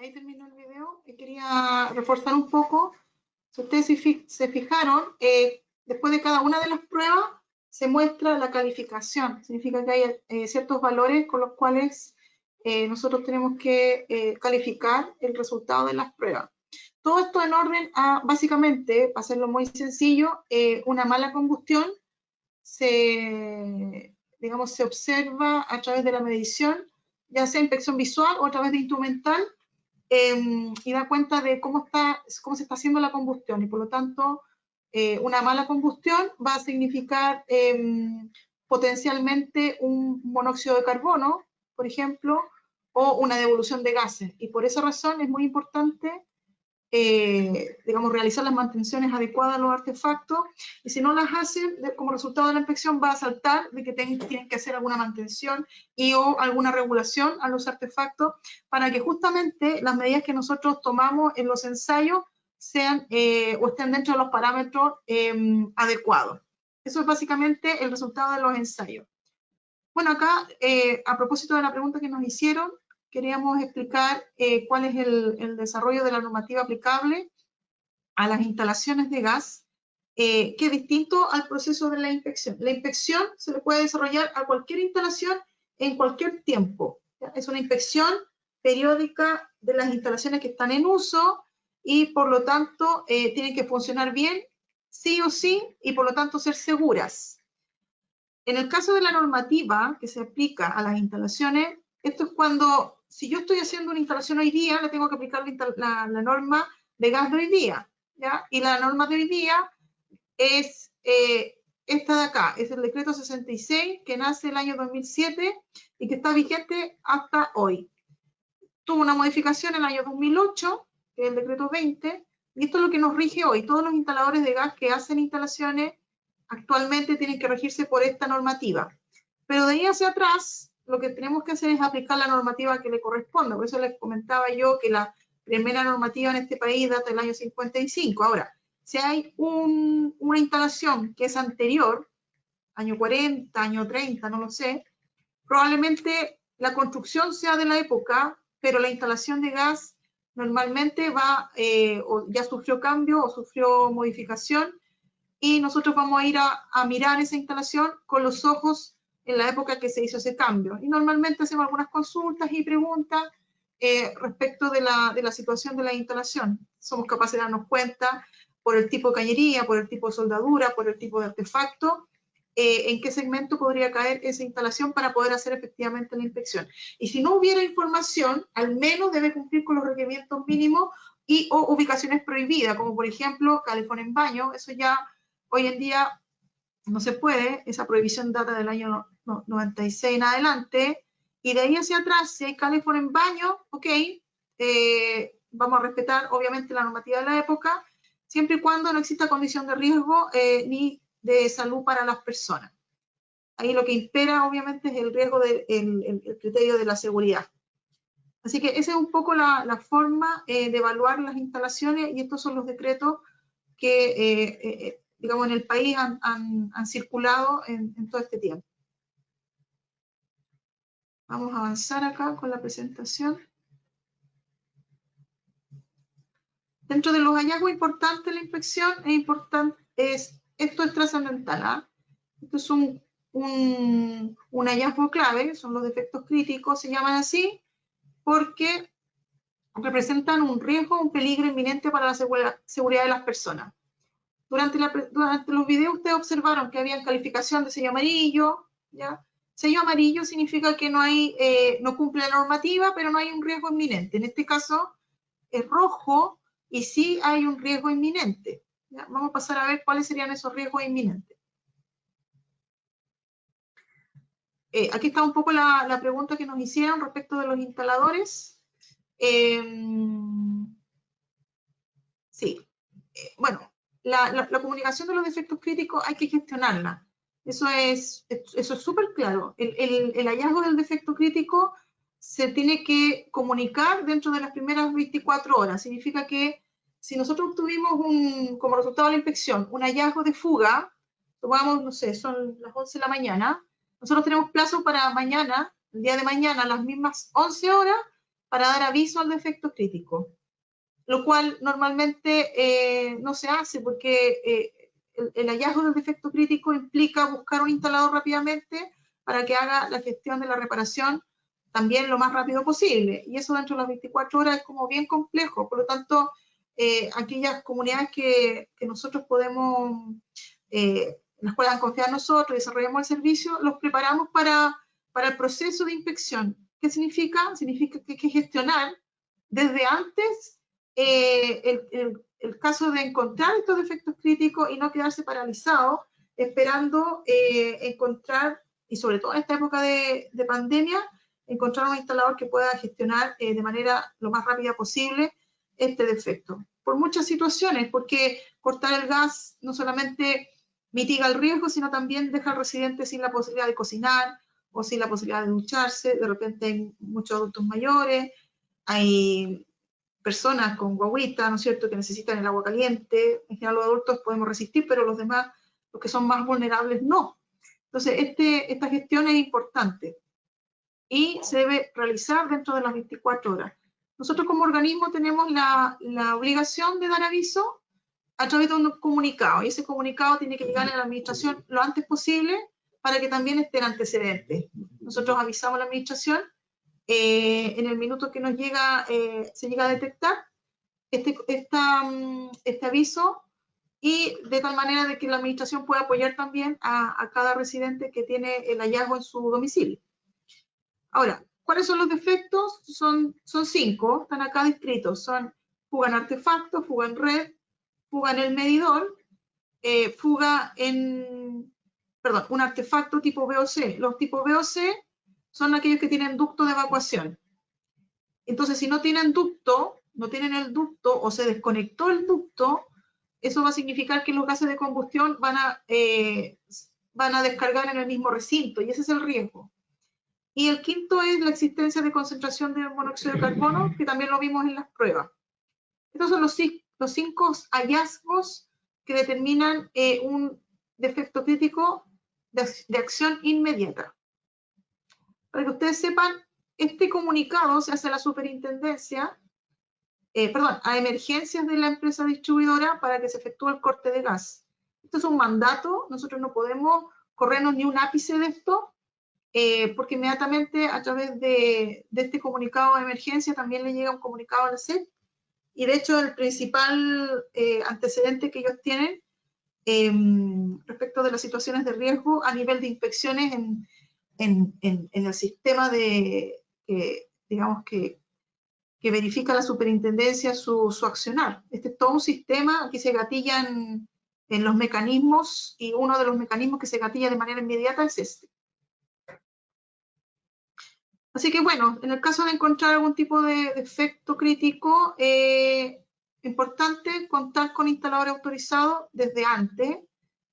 Ahí terminó el video y quería reforzar un poco. Si ustedes se fijaron, después de cada una de las pruebas se muestra la calificación. Significa que hay ciertos valores con los cuales nosotros tenemos que calificar el resultado de las pruebas. Todo esto en orden a, básicamente, para hacerlo muy sencillo, una mala combustión digamos, se observa a través de la medición, ya sea inspección visual o a través de instrumental, y da cuenta de cómo se está haciendo la combustión, y por lo tanto una mala combustión va a significar potencialmente un monóxido de carbono, por ejemplo, o una devolución de gases, y por esa razón es muy importante digamos, realizar las mantenciones adecuadas a los artefactos, y si no las hacen, como resultado de la inspección va a saltar de que tienen que hacer alguna mantención y o alguna regulación a los artefactos para que justamente las medidas que nosotros tomamos en los ensayos sean o estén dentro de los parámetros adecuados. Eso es básicamente el resultado de los ensayos. Bueno, acá, a propósito de la pregunta que nos hicieron, queríamos explicar cuál es el desarrollo de la normativa aplicable a las instalaciones de gas, que es distinto al proceso de la inspección. La inspección se le puede desarrollar a cualquier instalación en cualquier tiempo. ¿Ya? Es una inspección periódica de las instalaciones que están en uso y por lo tanto tienen que funcionar bien, sí o sí, y por lo tanto ser seguras. En el caso de la normativa que se aplica a las instalaciones, esto es cuando, si yo estoy haciendo una instalación hoy día, le tengo que aplicar la norma de gas de hoy día, ¿ya? Y la norma de hoy día es esta de acá, es el decreto 66, que nace el año 2007 y que está vigente hasta hoy. Tuvo una modificación en el año 2008, que es el decreto 20, y esto es lo que nos rige hoy. Todos los instaladores de gas que hacen instalaciones actualmente tienen que regirse por esta normativa. Pero de ahí hacia atrás, lo que tenemos que hacer es aplicar la normativa que le corresponde. Por eso les comentaba yo que la primera normativa en este país data del año 55. Ahora, si hay una instalación que es anterior, año 40, año 30, no lo sé, probablemente la construcción sea de la época, pero la instalación de gas normalmente o ya sufrió cambio o sufrió modificación, y nosotros vamos a ir a mirar esa instalación con los ojos en la época que se hizo ese cambio. Y normalmente hacemos algunas consultas y preguntas respecto de la situación de la instalación. Somos capaces de darnos cuenta por el tipo de cañería, por el tipo de soldadura, por el tipo de artefacto, en qué segmento podría caer esa instalación para poder hacer efectivamente la inspección. Y si no hubiera información, al menos debe cumplir con los requerimientos mínimos y o ubicaciones prohibidas, como por ejemplo calefón en baño. Eso ya hoy en día no se puede, esa prohibición data del año 96 en adelante, y de ahí hacia atrás, si hay calefón en baño, ok, vamos a respetar obviamente la normativa de la época, siempre y cuando no exista condición de riesgo ni de salud para las personas. Ahí lo que impera obviamente es el riesgo el criterio de la seguridad. Así que esa es un poco la forma de evaluar las instalaciones, y estos son los decretos que digamos, en el país han circulado en todo este tiempo. Vamos a avanzar acá con la presentación. Dentro de los hallazgos importantes de la inspección, esto es trascendental. ¿Ah? Esto es un hallazgo clave, son los defectos críticos, se llaman así, porque representan un riesgo, un peligro inminente para la seguridad de las personas. Durante los videos ustedes observaron que había calificación de sello amarillo, ¿ya? Sello amarillo significa que no cumple la normativa, pero no hay un riesgo inminente. En este caso es rojo y sí hay un riesgo inminente. ¿Ya? Vamos a pasar a ver cuáles serían esos riesgos inminentes. Aquí está un poco la pregunta que nos hicieron respecto de los instaladores. Sí, bueno. La comunicación de los defectos críticos hay que gestionarla. Eso es súper claro. El hallazgo del defecto crítico se tiene que comunicar dentro de las primeras 24 horas. Significa que si nosotros tuvimos como resultado de la inspección un hallazgo de fuga, tomamos, no sé, son las 11 de la mañana, nosotros tenemos plazo para mañana, el día de mañana, a las mismas 11 horas, para dar aviso al defecto crítico, lo cual normalmente no se hace porque el hallazgo del defecto crítico implica buscar un instalador rápidamente para que haga la gestión de la reparación también lo más rápido posible. Y eso dentro de las 24 horas es como bien complejo. Por lo tanto, aquellas comunidades que nosotros podemos, las puedan confiar nosotros, desarrollamos el servicio, los preparamos para el proceso de inspección. ¿Qué significa? Significa que hay que gestionar desde antes el caso de encontrar estos defectos críticos y no quedarse paralizado esperando encontrar, y sobre todo en esta época de pandemia, encontrar un instalador que pueda gestionar de manera lo más rápida posible este defecto. Por muchas situaciones, porque cortar el gas no solamente mitiga el riesgo, sino también deja al residente sin la posibilidad de cocinar o sin la posibilidad de ducharse. De repente hay muchos adultos mayores, hay personas con guaguita, ¿no es cierto?, que necesitan el agua caliente. En general los adultos podemos resistir, pero los demás, los que son más vulnerables, no. Entonces, esta gestión es importante y se debe realizar dentro de las 24 horas. Nosotros como organismo tenemos la obligación de dar aviso a través de un comunicado, y ese comunicado tiene que llegar a la administración lo antes posible para que también estén antecedentes. Nosotros avisamos a la administración en el minuto que nos llega, se llega a detectar este aviso, y de tal manera de que la administración pueda apoyar también a cada residente que tiene el hallazgo en su domicilio. Ahora, ¿cuáles son los defectos? Son 5, están acá descritos. Son fuga en artefacto, fuga en red, fuga en el medidor, un artefacto tipo VOC. Los tipos VOC son aquellos que tienen ducto de evacuación. Entonces, si no tienen el ducto o se desconectó el ducto, eso va a significar que los gases de combustión van a descargar en el mismo recinto, y ese es el riesgo. Y el quinto es la existencia de concentración de monóxido de carbono, que también lo vimos en las pruebas. Estos son los 5 hallazgos que determinan un defecto crítico de acción inmediata. Para que ustedes sepan, este comunicado se hace a la superintendencia, a emergencias de la empresa distribuidora para que se efectúe el corte de gas. Esto es un mandato, nosotros no podemos corrernos ni un ápice de esto, porque inmediatamente a través de este comunicado de emergencia también le llega un comunicado a la SEC, y de hecho el principal antecedente que ellos tienen respecto de las situaciones de riesgo a nivel de inspecciones en el sistema digamos que verifica la superintendencia su accionar. Este es todo un sistema, aquí se gatillan en los mecanismos, y uno de los mecanismos que se gatilla de manera inmediata es este. Así que bueno, en el caso de encontrar algún tipo de defecto crítico, importante contar con instalador autorizado desde antes,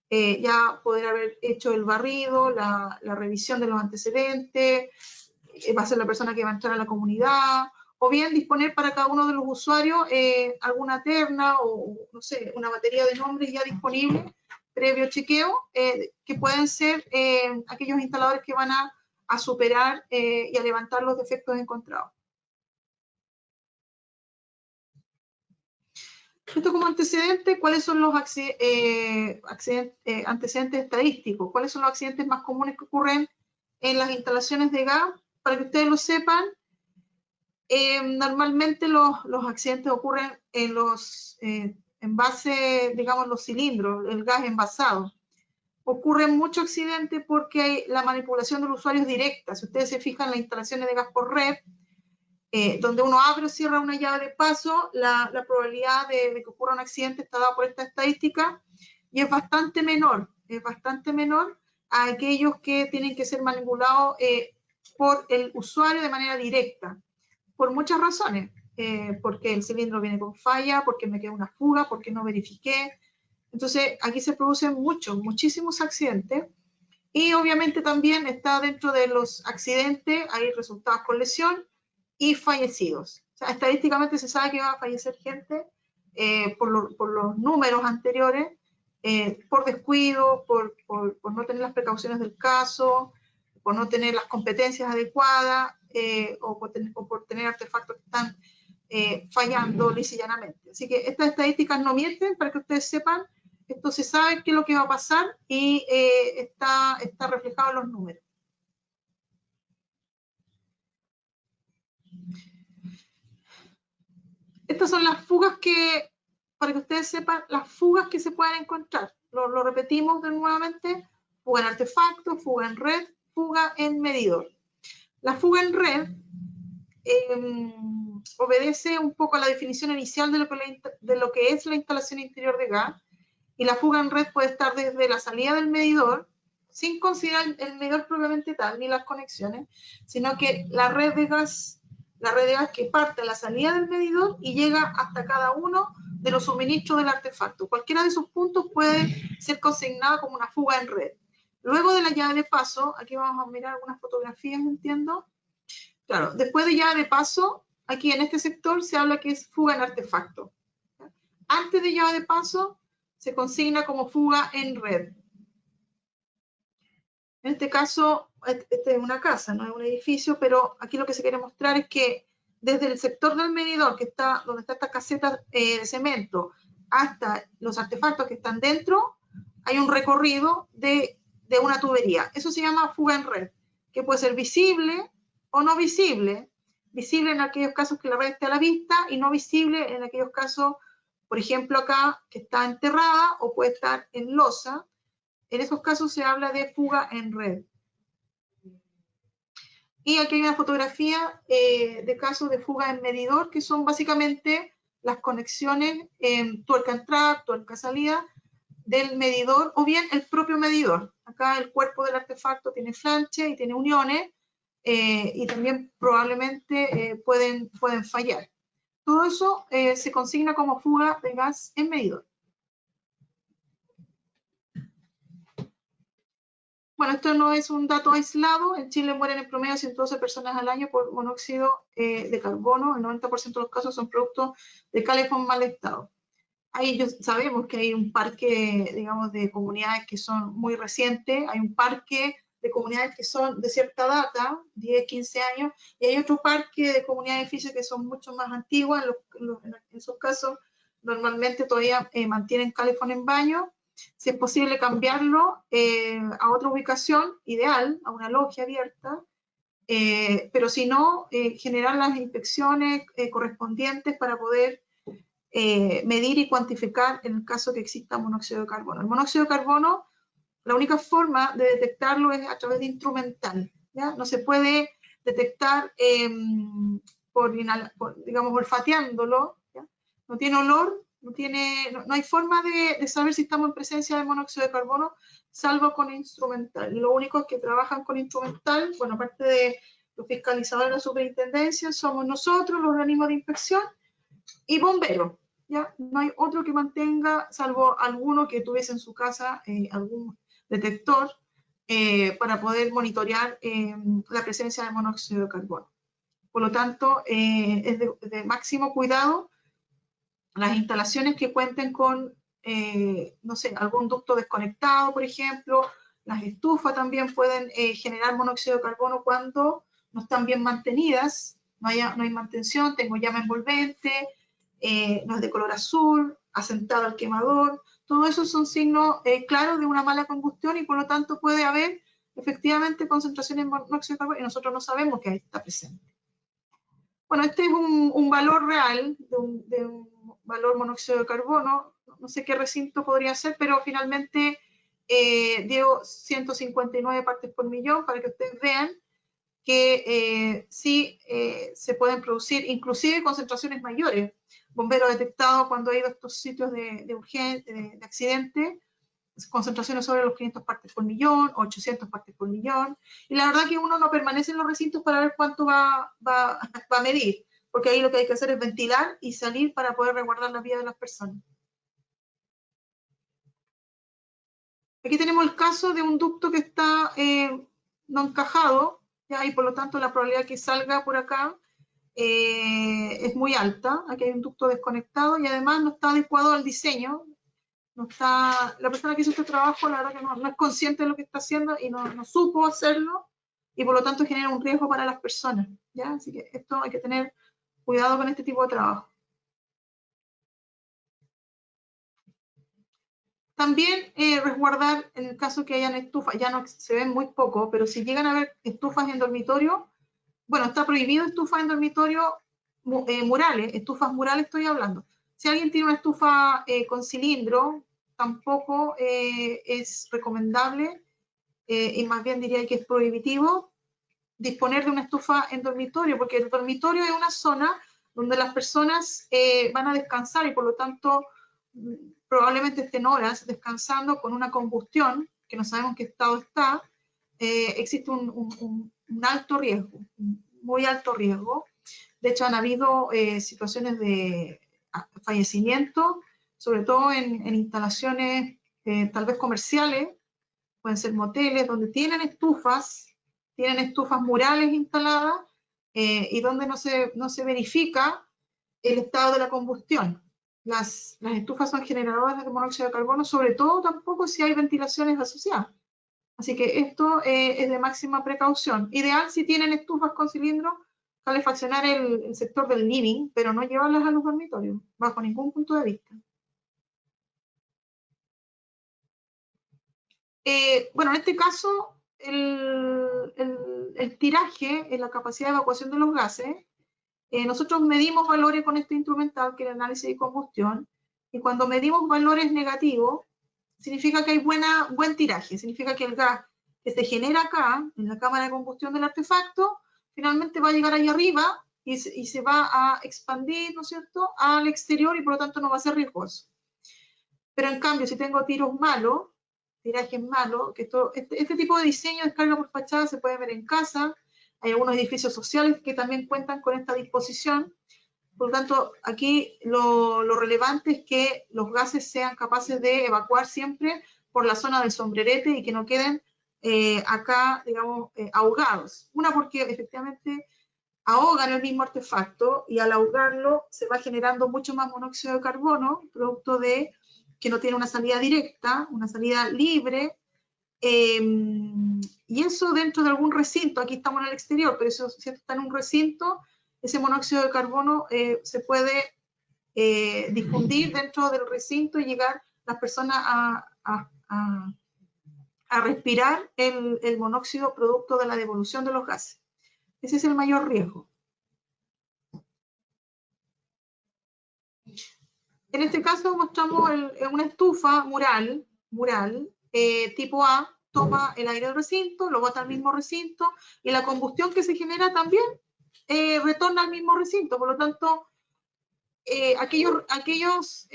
ya poder haber hecho el barrido, la revisión de los antecedentes, va a ser la persona que va a entrar a la comunidad, o bien disponer para cada uno de los usuarios alguna terna o, no sé, una batería de nombres ya disponible, previo chequeo, que pueden ser aquellos instaladores que van a superar y a levantar los defectos encontrados. Esto como antecedente, ¿cuáles son los antecedentes estadísticos? ¿Cuáles son los accidentes más comunes que ocurren en las instalaciones de gas? Para que ustedes lo sepan, normalmente los accidentes ocurren en los envases, digamos los cilindros, el gas envasado. Ocurren muchos accidentes porque hay la manipulación del usuario es directa. Si ustedes se fijan en las instalaciones de gas por red, donde uno abre o cierra una llave de paso, la probabilidad de que ocurra un accidente está dada por esta estadística, y es bastante menor a aquellos que tienen que ser manipulados por el usuario de manera directa, por muchas razones, porque el cilindro viene con falla, porque me queda una fuga, porque no verifiqué. Entonces aquí se producen muchísimos accidentes, y obviamente también está dentro de los accidentes, hay resultados con lesión y fallecidos. O sea, estadísticamente se sabe que va a fallecer gente por los números anteriores, por descuido, por no tener las precauciones del caso, por no tener las competencias adecuadas, o por tener artefactos que están fallando lisa y llanamente. Así que estas estadísticas no mienten, para que ustedes sepan. Esto se sabe qué es lo que va a pasar y está reflejado en los números. Estas son las fugas que, para que ustedes sepan, las fugas que se pueden encontrar. Lo repetimos nuevamente: fuga en artefacto, fuga en red, fuga en medidor. La fuga en red obedece un poco a la definición inicial de lo que es la instalación interior de gas, y la fuga en red puede estar desde la salida del medidor, sin considerar el medidor propiamente tal, ni las conexiones, sino que la red de gas que parte a la salida del medidor y llega hasta cada uno de los suministros del artefacto. Cualquiera de esos puntos puede ser consignado como una fuga en red. Luego de la llave de paso, aquí vamos a mirar algunas fotografías, entiendo. Claro, después de llave de paso, aquí en este sector se habla que es fuga en artefacto. Antes de llave de paso, se consigna como fuga en red. En este caso, esta es una casa, no es un edificio, pero aquí lo que se quiere mostrar es que desde el sector del medidor, que está donde está esta caseta de cemento, hasta los artefactos que están dentro, hay un recorrido de una tubería. Eso se llama fuga en red, que puede ser visible o no visible. Visible en aquellos casos que la red esté a la vista y no visible en aquellos casos, por ejemplo acá, que está enterrada o puede estar en losa. En esos casos se habla de fuga en red. Y aquí hay una fotografía de casos de fuga en medidor, que son básicamente las conexiones en tuerca entrada, tuerca salida del medidor, o bien el propio medidor. Acá el cuerpo del artefacto tiene flanche y tiene uniones, y también probablemente pueden fallar. Todo eso se consigna como fuga de gas en medidor. Bueno, esto no es un dato aislado. En Chile mueren en promedio 112 personas al año por monóxido de carbono. El 90% de los casos son productos de calefón en mal estado. Ahí sabemos que hay un parque, digamos, de comunidades que son muy recientes. Hay un parque de comunidades que son de cierta data, 10, 15 años, y hay otro parque de comunidades de edificios que son mucho más antiguas. En esos casos, normalmente todavía mantienen calefón en baño. Si es posible cambiarlo a otra ubicación ideal, a una logia abierta, pero si no, generar las inspecciones correspondientes para poder medir y cuantificar en el caso que exista monóxido de carbono. El monóxido de carbono, la única forma de detectarlo es a través de instrumental, ¿ya? No se puede detectar digamos, olfateándolo, ¿ya? No tiene olor, no hay forma de saber si estamos en presencia de monóxido de carbono, salvo con instrumental. Lo único que trabajan con instrumental, bueno, aparte de los fiscalizadores de la superintendencia, somos nosotros, los organismos de inspección, y bomberos. ¿Ya? No hay otro que mantenga, salvo alguno que tuviese en su casa algún detector para poder monitorear la presencia de monóxido de carbono. Por lo tanto, es de máximo cuidado las instalaciones que cuenten con, no sé, algún ducto desconectado, por ejemplo. Las estufas también pueden generar monóxido de carbono cuando no están bien mantenidas, no hay mantención, tengo llama envolvente, no es de color azul, asentado al quemador. Todo eso son signos claros de una mala combustión, y por lo tanto puede haber efectivamente concentraciones de monóxido de carbono y nosotros no sabemos que ahí está presente. Bueno, este es un valor real de un valor monóxido de carbono. No sé qué recinto podría ser, pero finalmente dio 159 partes por millón, para que ustedes vean que sí se pueden producir inclusive concentraciones mayores. Bomberos detectados cuando ha ido a estos sitios de urgencia, de accidente, concentraciones sobre los 500 partes por millón, 800 partes por millón, y la verdad que uno no permanece en los recintos para ver cuánto va a medir, porque ahí lo que hay que hacer es ventilar y salir para poder resguardar la vida de las personas. Aquí tenemos el caso de un ducto que está no encajado, ¿ya? Y por lo tanto la probabilidad que salga por acá es muy alta. Aquí hay un ducto desconectado y además no está adecuado al diseño. La persona que hizo este trabajo, la verdad que no es consciente de lo que está haciendo y no supo hacerlo. y por lo tanto genera un riesgo para las personas, ¿ya? Así que esto hay que tener cuidado con este tipo de trabajo. También resguardar, en el caso que hayan estufas, ya no se ven muy poco, pero si llegan a haber estufas en dormitorio, bueno, está prohibido estufas en dormitorio murales, estufas murales estoy hablando. Si alguien tiene una estufa con cilindro, tampoco es recomendable, y más bien diría que es prohibitivo disponer de una estufa en dormitorio, porque el dormitorio es una zona donde las personas van a descansar y por lo tanto probablemente estén horas descansando con una combustión, que no sabemos en qué estado está, existe un alto riesgo, un muy alto riesgo. De hecho, han habido situaciones de fallecimiento, sobre todo en instalaciones tal vez comerciales, pueden ser moteles, donde tienen estufas murales instaladas y donde no se verifica el estado de la combustión. Las estufas son generadoras de monóxido de carbono, sobre todo tampoco si hay ventilaciones asociadas. Así que esto es de máxima precaución. Ideal si tienen estufas con cilindro, calefaccionar el sector del living, pero no llevarlas a los dormitorios, bajo ningún punto de vista. Bueno, en este caso, el tiraje, la capacidad de evacuación de los gases, nosotros medimos valores con este instrumental, que es el análisis de combustión, y cuando medimos valores negativos, significa que hay buen tiraje, significa que el gas que se genera acá, en la cámara de combustión del artefacto, finalmente va a llegar ahí arriba y se va a expandir, ¿no es cierto?, al exterior y por lo tanto no va a ser riesgoso. Pero en cambio, si tengo tiros malos, tirajes malos, que este tipo de diseño de descarga por fachada se puede ver en casa, hay algunos edificios sociales que también cuentan con esta disposición. Por lo tanto, aquí lo relevante es que los gases sean capaces de evacuar siempre por la zona del sombrerete y que no queden acá, digamos, ahogados. Una, porque efectivamente ahogan el mismo artefacto y al ahogarlo se va generando mucho más monóxido de carbono, producto de que no tiene una salida directa, una salida libre, y eso dentro de algún recinto, aquí estamos en el exterior, pero eso, si está en un recinto, ese monóxido de carbono se puede difundir dentro del recinto y llegar las personas a respirar el monóxido producto de la devolución de los gases. Ese es el mayor riesgo. En este caso mostramos una estufa mural tipo A, toma el aire del recinto, lo bota al mismo recinto y la combustión que se genera también retorna al mismo recinto. Por lo tanto, aquellos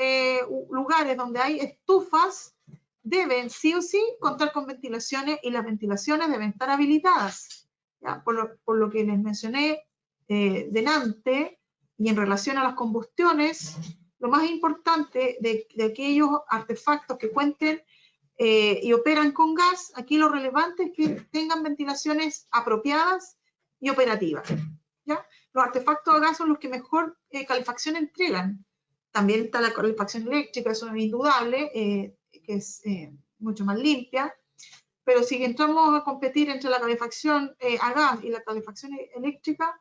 lugares donde hay estufas deben sí o sí contar con ventilaciones y las ventilaciones deben estar habilitadas. ¿Ya? Por lo que les mencioné delante y en relación a las combustiones, lo más importante de aquellos artefactos que cuenten y operan con gas, aquí lo relevante es que tengan ventilaciones apropiadas y operativas. ¿Ya? Los artefactos a gas son los que mejor calefacción entregan. También está la calefacción eléctrica, eso es indudable, que es mucho más limpia. Pero si entramos a competir entre la calefacción a gas y la calefacción eléctrica,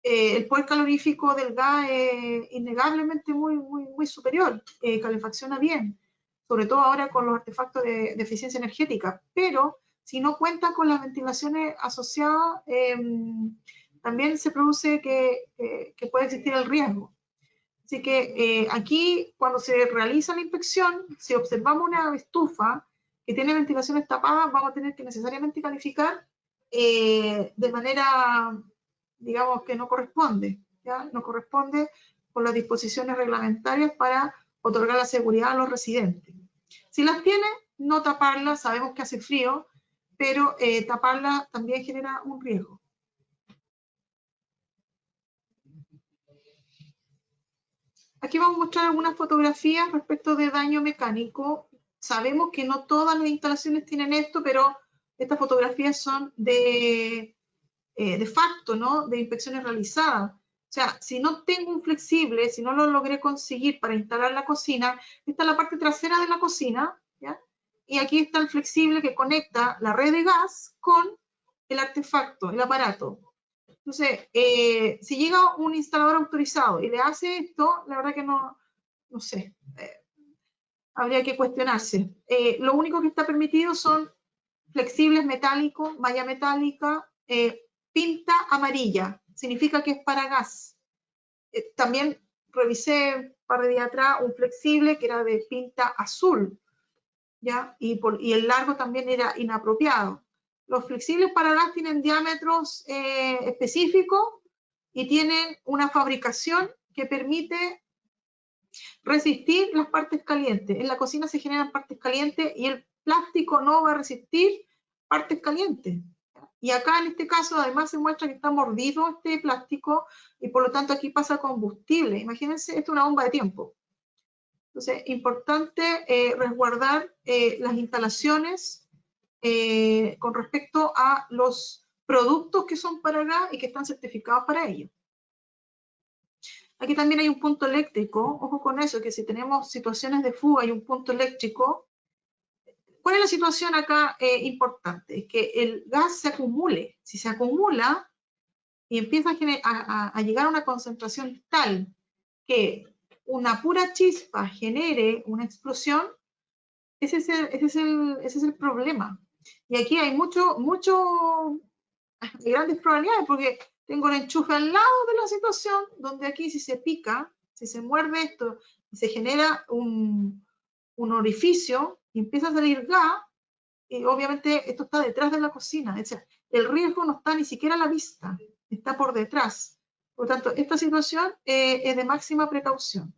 el poder calorífico del gas es innegablemente muy superior, calefacciona bien, sobre todo ahora con los artefactos de eficiencia energética, pero si no cuenta con las ventilaciones asociadas, también se produce que puede existir el riesgo. Así que aquí, cuando se realiza la inspección, si observamos una estufa que tiene ventilaciones tapadas, vamos a tener que necesariamente calificar de manera, digamos, que no corresponde, ¿ya? No corresponde con las disposiciones reglamentarias para otorgar la seguridad a los residentes. Si las tiene, no taparlas, sabemos que hace frío, pero taparlas también genera un riesgo. Aquí vamos a mostrar algunas fotografías respecto de daño mecánico. Sabemos que no todas las instalaciones tienen esto, pero estas fotografías son de facto, ¿no? De inspecciones realizadas. O sea, si no tengo un flexible, si no lo logré conseguir para instalar la cocina, esta es la parte trasera de la cocina, ¿ya? Y aquí está el flexible que conecta la red de gas con el artefacto, el aparato. Entonces, si llega un instalador autorizado y le hace esto, la verdad que no sé, habría que cuestionarse. Lo único que está permitido son flexibles metálicos, malla metálica, pinta amarilla, significa que es para gas. También revisé un par de días atrás un flexible que era de pinta azul, ¿ya? Y el largo también era inapropiado. Los flexibles para gas tienen diámetros específicos y tienen una fabricación que permite resistir las partes calientes. En la cocina se generan partes calientes y el plástico no va a resistir partes calientes. Y acá en este caso además se muestra que está mordido este plástico y por lo tanto aquí pasa combustible. Imagínense, esto es una bomba de tiempo. Entonces, importante resguardar las instalaciones con respecto a los productos que son para gas y que están certificados para ello. Aquí también hay un punto eléctrico, ojo con eso, que si tenemos situaciones de fuga y un punto eléctrico, ¿cuál es la situación acá importante? Es que el gas se acumule. Si se acumula y empieza a llegar a una concentración tal que una pura chispa genere una explosión, ese es el problema. Y aquí hay grandes probabilidades porque tengo el enchufe al lado de la situación donde aquí si se pica, si se muerde esto, se genera un orificio y empieza a salir gas, y obviamente esto está detrás de la cocina. O sea, el riesgo no está ni siquiera a la vista, está por detrás. Por lo tanto, esta situación es de máxima precaución.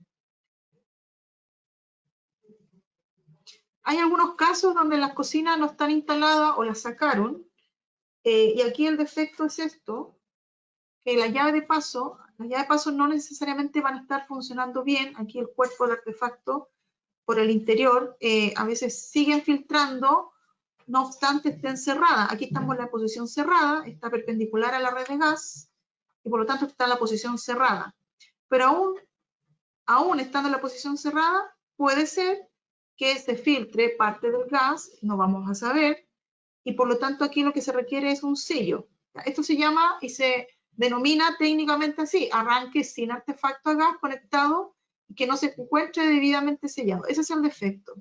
Hay algunos casos donde las cocinas no están instaladas o las sacaron, y aquí el defecto es esto, que las llaves de paso no necesariamente van a estar funcionando bien. Aquí el cuerpo del artefacto por el interior a veces siguen filtrando, no obstante estén cerradas. Aquí estamos en la posición cerrada, está perpendicular a la red de gas y por lo tanto está en la posición cerrada. Pero aún estando en la posición cerrada, puede ser que se filtre parte del gas, no vamos a saber, y por lo tanto aquí lo que se requiere es un sello. Esto se llama y se denomina técnicamente así, arranque sin artefacto a gas conectado y que no se encuentre debidamente sellado. Ese es el defecto.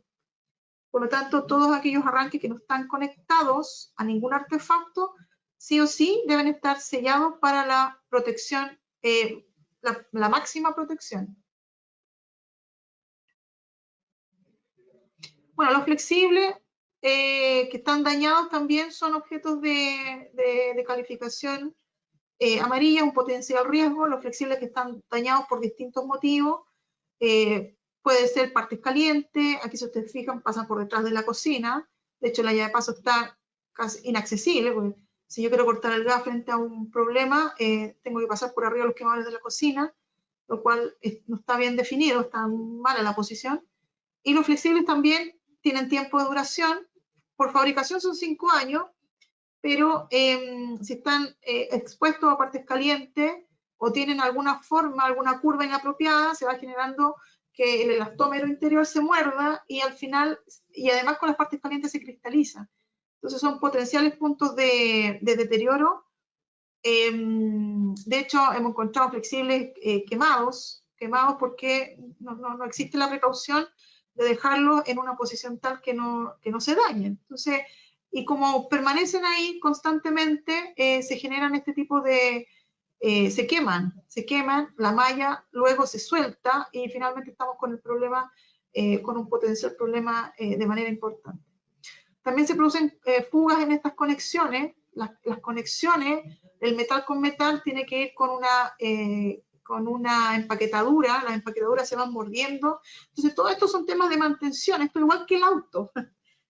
Por lo tanto, todos aquellos arranques que no están conectados a ningún artefacto, sí o sí deben estar sellados para la protección, la máxima protección. Bueno, los flexibles que están dañados también son objetos de calificación amarilla, un potencial riesgo. Los flexibles que están dañados por distintos motivos, puede ser partes calientes, aquí si ustedes fijan pasan por detrás de la cocina, de hecho la llave de paso está casi inaccesible, porque si yo quiero cortar el gas frente a un problema, tengo que pasar por arriba de los quemadores de la cocina, lo cual no está bien definido, está mala la posición. Y los flexibles también tienen tiempo de duración, por fabricación son 5 años, pero si están expuestos a partes calientes o tienen alguna forma, alguna curva inapropiada, se va generando que el elastómero interior se muerda y al final, y además con las partes calientes se cristaliza. Entonces son potenciales puntos de deterioro. De hecho, hemos encontrado flexibles quemados porque no existe la precaución de dejarlos en una posición tal que no se dañen. Entonces, y como permanecen ahí constantemente, se generan este tipo de, se queman, la malla luego se suelta y finalmente estamos con el problema, con un potencial problema de manera importante. También se producen fugas en estas conexiones. Las conexiones, el metal con metal tiene que ir con una empaquetadura, las empaquetaduras se van mordiendo. Entonces, todo esto son temas de mantención, esto es igual que el auto.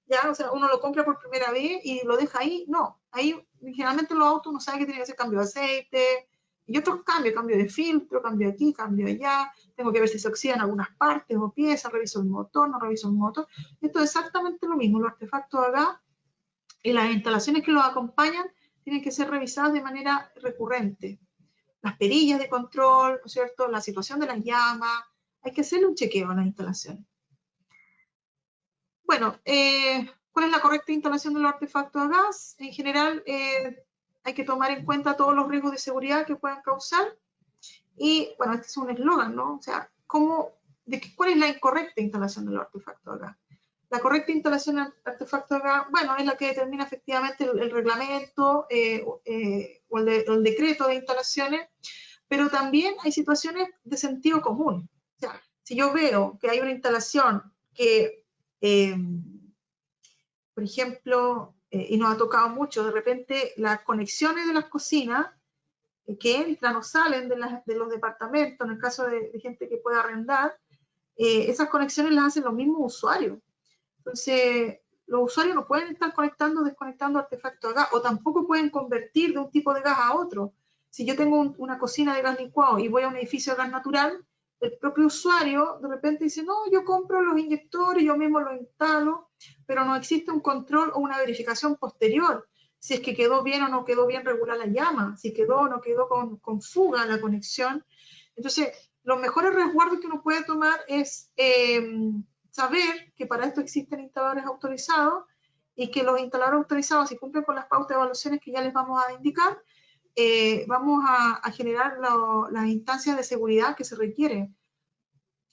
¿Ya? O sea, uno lo compra por primera vez y lo deja ahí. No, ahí generalmente los autos uno sabe que tiene que hacer cambio de aceite y otros cambios, cambio de filtro, cambio aquí, cambio allá. Tengo que ver si se oxidan algunas partes o piezas, reviso el motor, no reviso el motor. Esto es exactamente lo mismo, los artefactos acá y las instalaciones que los acompañan tienen que ser revisadas de manera recurrente. Las perillas de control, ¿no es cierto? La situación de las llamas, hay que hacerle un chequeo a las instalaciones. Bueno, ¿cuál es la correcta instalación de los artefactos a gas? En general, hay que tomar en cuenta todos los riesgos de seguridad que puedan causar. Y bueno, este es un eslogan, ¿no? O sea, ¿cuál es la incorrecta instalación de los artefactos de gas? La correcta instalación de artefactos de gas, bueno, es la que determina efectivamente el reglamento o el decreto de instalaciones, pero también hay situaciones de sentido común. O sea, si yo veo que hay una instalación que, por ejemplo, y nos ha tocado mucho, de repente las conexiones de las cocinas que entran o salen de los departamentos, en el caso de gente que pueda arrendar, esas conexiones las hacen los mismos usuarios. Entonces, los usuarios no pueden estar conectando o desconectando artefactos de gas, o tampoco pueden convertir de un tipo de gas a otro. Si yo tengo una cocina de gas licuado y voy a un edificio de gas natural, el propio usuario de repente dice, no, yo compro los inyectores, yo mismo los instalo, pero no existe un control o una verificación posterior, si es que quedó bien o no quedó bien regular la llama, si quedó o no quedó con fuga la conexión. Entonces, los mejores resguardos que uno puede tomar es saber que para esto existen instaladores autorizados y que los instaladores autorizados, si cumplen con las pautas de evaluaciones que ya les vamos a indicar, vamos a generar las instancias de seguridad que se requieren.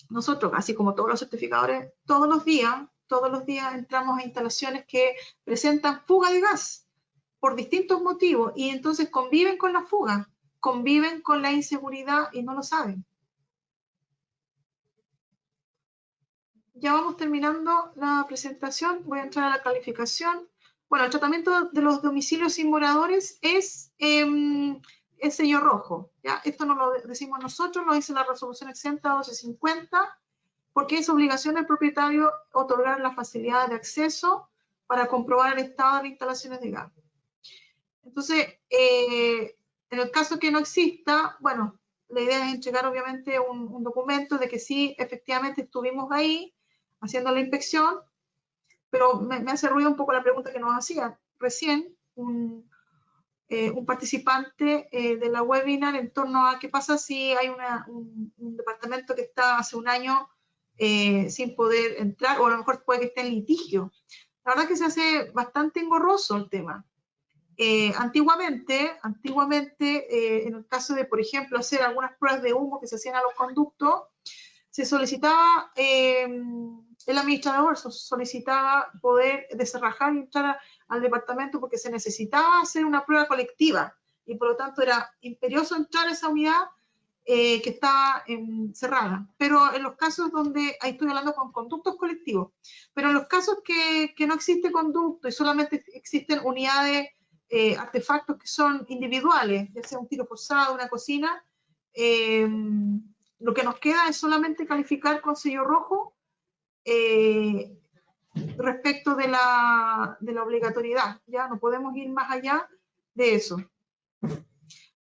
Nosotros, así como todos los certificadores, todos los días entramos a instalaciones que presentan fuga de gas por distintos motivos y entonces conviven con la fuga, conviven con la inseguridad y no lo saben. Ya vamos terminando la presentación, voy a entrar a la calificación. Bueno, el tratamiento de los domicilios sin moradores es el sello rojo. ¿ya? Esto no lo decimos nosotros, lo dice la resolución exenta 1250, porque es obligación del propietario otorgar las facilidades de acceso para comprobar el estado de las instalaciones de gas. Entonces, en el caso que no exista, bueno, la idea es entregar obviamente un documento de que sí, efectivamente estuvimos ahí haciendo la inspección, pero me hace ruido un poco la pregunta que nos hacía recién un participante de la webinar en torno a qué pasa si hay un departamento que está hace un año sin poder entrar, o a lo mejor puede que esté en litigio. La verdad es que se hace bastante engorroso el tema. Antiguamente, en el caso de, por ejemplo, hacer algunas pruebas de humo que se hacían a los conductos, se solicitaba, el administrador solicitaba poder desarrajar y entrar al departamento porque se necesitaba hacer una prueba colectiva y por lo tanto era imperioso entrar a esa unidad que estaba cerrada. Pero en los casos donde, ahí estoy hablando con conductos colectivos, pero en los casos que no existe conducto y solamente existen unidades, artefactos que son individuales, ya sea un tiro forzado, una cocina, lo que nos queda es solamente calificar con sello rojo respecto de la obligatoriedad. Ya no podemos ir más allá de eso.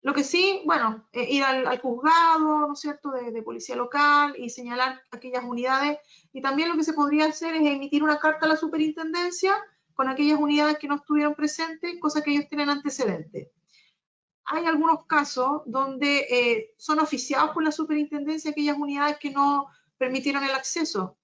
Lo que sí, bueno, ir al juzgado, ¿no es cierto?, de policía local y señalar aquellas unidades. Y también lo que se podría hacer es emitir una carta a la superintendencia con aquellas unidades que no estuvieron presentes, cosa que ellos tienen antecedentes. Hay algunos casos donde son oficiados por la superintendencia aquellas unidades que no permitieron el acceso,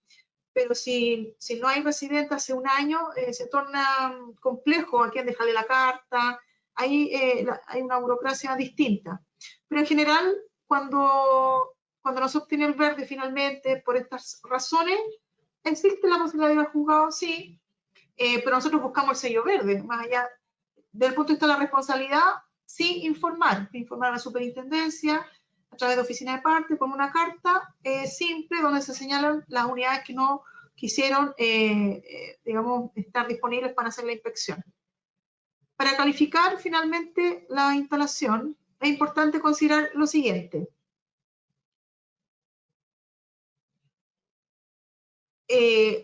pero si no hay residente hace un año, se torna complejo a quién dejarle la carta, hay una burocracia distinta. Pero en general, cuando no se obtiene el verde finalmente por estas razones, existe la posibilidad de ir al juzgado, sí, pero nosotros buscamos el sello verde, más allá del punto de vista de la responsabilidad, sí informar a la superintendencia a través de oficina de parte con una carta simple donde se señalan las unidades que no quisieron, digamos, estar disponibles para hacer la inspección. Para calificar finalmente la instalación, es importante considerar lo siguiente.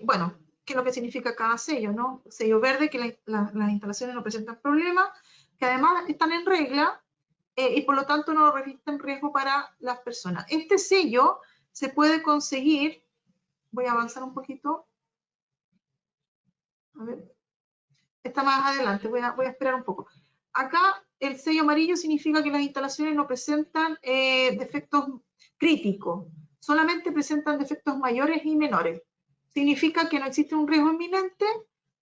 Bueno, ¿qué es lo que significa cada sello, no? Sello verde, que las instalaciones no presentan problemas, que además están en regla y por lo tanto no registran riesgo para las personas. Este sello se puede conseguir, voy a avanzar un poquito, a ver, está más adelante, voy a esperar un poco. Acá el sello amarillo significa que las instalaciones no presentan defectos críticos, solamente presentan defectos mayores y menores. Significa que no existe un riesgo inminente,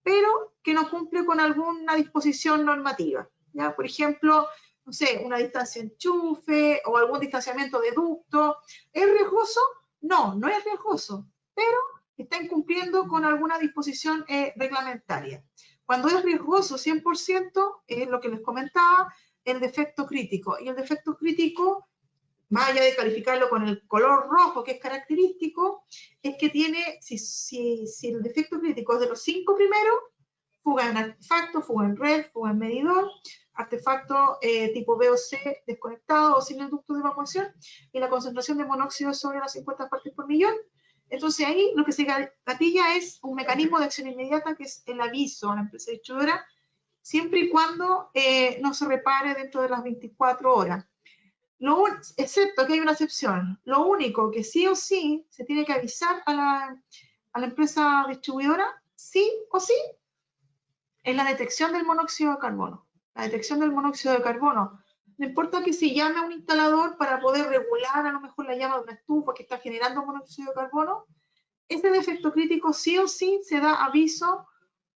pero que no cumple con alguna disposición normativa. ¿ya? Por ejemplo, no sé, una distancia enchufe o algún distanciamiento de ducto. ¿Es riesgoso? No, no es riesgoso, pero está incumpliendo con alguna disposición reglamentaria. Cuando es riesgoso 100%, es lo que les comentaba, el defecto crítico. Y el defecto crítico, más allá de calificarlo con el color rojo, que es característico, es que tiene, si el defecto crítico es de los 5 primeros, fuga en artefacto, fuga en red, fuga en medidor, artefacto tipo B o C desconectado o sin el ducto de evacuación, y la concentración de monóxido sobre las 50 partes por millón. Entonces ahí lo que se gatilla es un mecanismo de acción inmediata, que es el aviso a la empresa distribuidora, siempre y cuando no se repare dentro de las 24 horas. Excepto que hay una excepción, lo único que sí o sí se tiene que avisar a la empresa distribuidora, sí o sí, es la detección del monóxido de carbono. La detección del monóxido de carbono. No importa que se llame a un instalador para poder regular a lo mejor la llama de una estufa que está generando monóxido de carbono, ese defecto crítico sí o sí se da aviso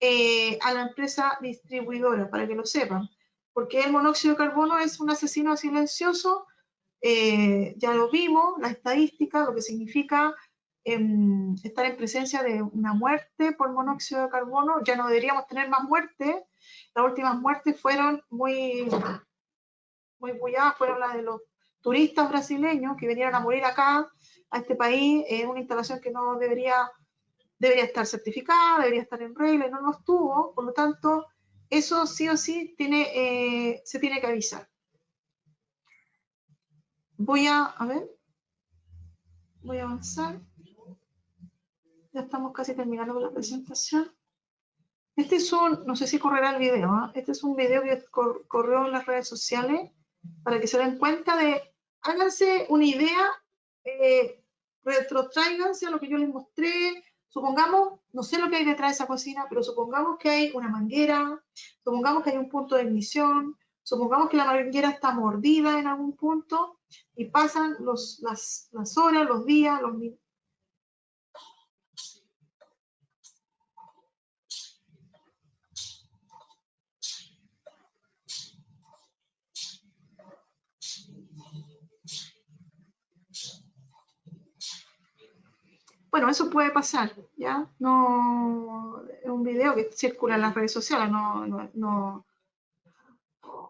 a la empresa distribuidora, para que lo sepan. Porque el monóxido de carbono es un asesino silencioso, ya lo vimos, la estadística, lo que significa estar en presencia de una muerte por monóxido de carbono. Ya no deberíamos tener más muertes. Las últimas muertes fueron muy bulladas, fueron las de los turistas brasileños que vinieron a morir acá, a este país, en una instalación que no debería estar certificada, debería estar en regla, y no lo estuvo. Por lo tanto, eso sí o sí se tiene que avisar. Voy a avanzar. Ya estamos casi terminando con la presentación. Este es no sé si correrá el video, ¿eh? Este es un video que corrió en las redes sociales para que se den cuenta háganse una idea, retrotráiganse a lo que yo les mostré. Supongamos, no sé lo que hay detrás de esa cocina, pero supongamos que hay una manguera, supongamos que hay un punto de ignición, supongamos que la manguera está mordida en algún punto y pasan las horas, los días, los minutos. Bueno, eso puede pasar, ¿ya? No es un video que circula en las redes sociales, no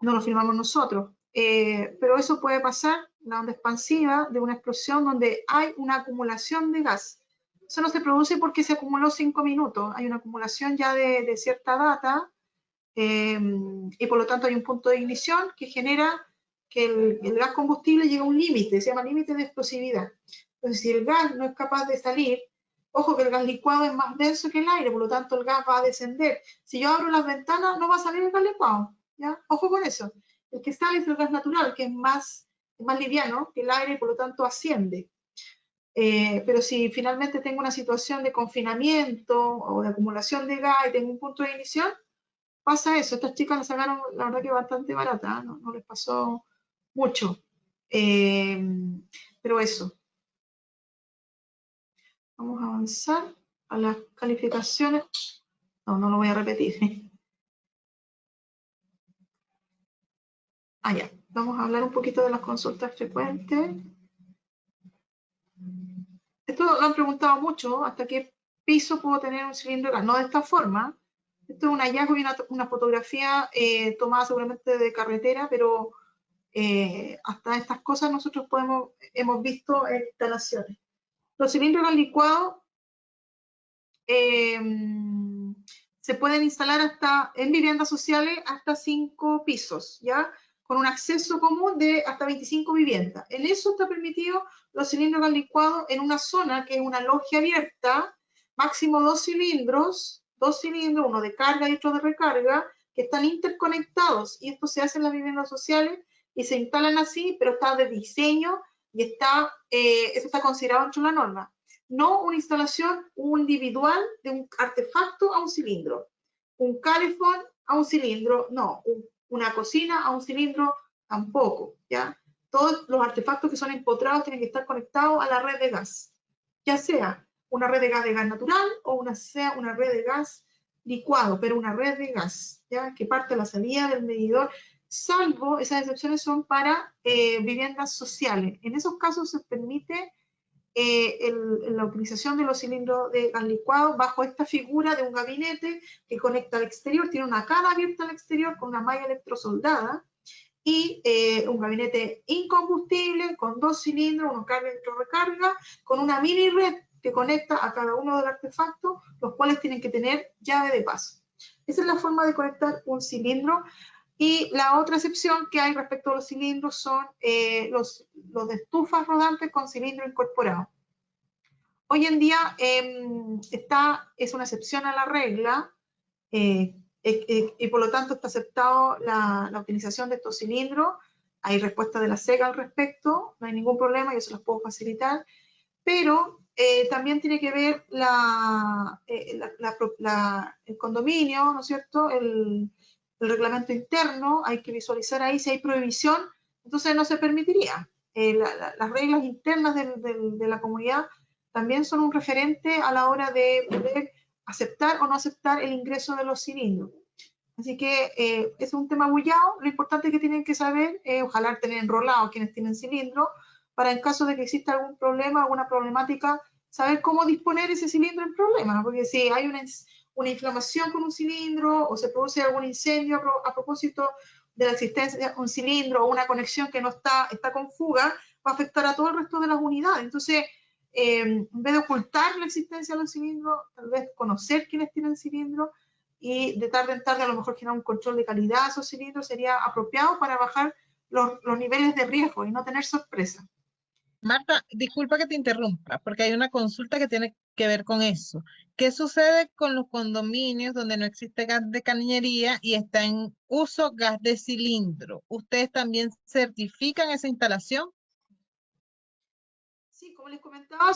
lo filmamos nosotros. Pero eso puede pasar, la onda expansiva de una explosión donde hay una acumulación de gas. Eso no se produce porque se acumuló 5 minutos, hay una acumulación ya de cierta data, y por lo tanto hay un punto de ignición que genera que el gas combustible llega a un límite, se llama límite de explosividad. Entonces, si el gas no es capaz de salir, ojo que el gas licuado es más denso que el aire, por lo tanto el gas va a descender. Si yo abro las ventanas, no va a salir el gas licuado, ¿ya? Ojo con eso. El que sale es el gas natural, que es más liviano que el aire y por lo tanto asciende. Pero si finalmente tengo una situación de confinamiento o de acumulación de gas y tengo un punto de ignición, pasa eso. Estas chicas las sacaron, la verdad que bastante barata, ¿eh? No les pasó mucho. Pero eso. Vamos a avanzar a las calificaciones. No lo voy a repetir. Ya. Vamos a hablar un poquito de las consultas frecuentes. Esto lo han preguntado mucho, ¿hasta qué piso puedo tener un cilindro de gas? No de esta forma. Esto es un hallazgo y una fotografía tomada seguramente de carretera, pero hasta estas cosas nosotros hemos visto en instalaciones. Los cilindros de gas licuado se pueden instalar en viviendas sociales hasta 5 pisos, ¿ya? Con un acceso común de hasta 25 viviendas. En eso está permitido los cilindros de gas licuado en una zona que es una logia abierta, máximo 2 cilindros, uno de carga y otro de recarga, que están interconectados, y esto se hace en las viviendas sociales y se instalan así, pero está de diseño y eso está considerado dentro de la norma. No una instalación individual de un artefacto a un cilindro, un calefón a un cilindro, no, una cocina a un cilindro tampoco, ¿ya? Todos los artefactos que son empotrados tienen que estar conectados a la red de gas, ya sea una red de gas natural o sea una red de gas licuado, pero una red de gas, ¿ya? Que parte de la salida del medidor. salvo esas excepciones son para viviendas sociales. En esos casos se permite la utilización de los cilindros de gas licuado bajo esta figura de un gabinete que conecta al exterior, tiene una cara abierta al exterior con una malla electrosoldada y un gabinete incombustible con 2 cilindros, uno carga y otro recarga, con una mini red que conecta a cada uno de los artefactos, los cuales tienen que tener llave de paso. Esa es la forma de conectar un cilindro. Y la otra excepción que hay respecto a los cilindros son los de estufas rodantes con cilindro incorporado. Hoy en día es una excepción a la regla y por lo tanto está aceptado la utilización de estos cilindros. Hay respuesta de la SEGA al respecto, no hay ningún problema, yo se los puedo facilitar, pero también tiene que ver el condominio, ¿no es cierto?, el reglamento interno, hay que visualizar ahí si hay prohibición, entonces no se permitiría. Las reglas internas de la comunidad también son un referente a la hora de poder aceptar o no aceptar el ingreso de los cilindros. Así que es un tema bullado, lo importante que tienen que saber, ojalá tener enrolados quienes tienen cilindro, para en caso de que exista algún problema, alguna problemática, saber cómo disponer ese cilindro en problema, porque si hay una inflamación con un cilindro o se produce algún incendio a propósito de la existencia de un cilindro o una conexión que no está con fuga, va a afectar a todo el resto de las unidades. Entonces, en vez de ocultar la existencia de los cilindros, tal vez conocer quiénes tienen cilindros y de tarde en tarde a lo mejor generar un control de calidad de esos cilindros sería apropiado para bajar los niveles de riesgo y no tener sorpresa. Marta, disculpa que te interrumpa, porque hay una consulta que tiene que ver con eso. ¿Qué sucede con los condominios donde no existe gas de cañería y está en uso gas de cilindro? ¿Ustedes también certifican esa instalación? Sí, como les comentaba,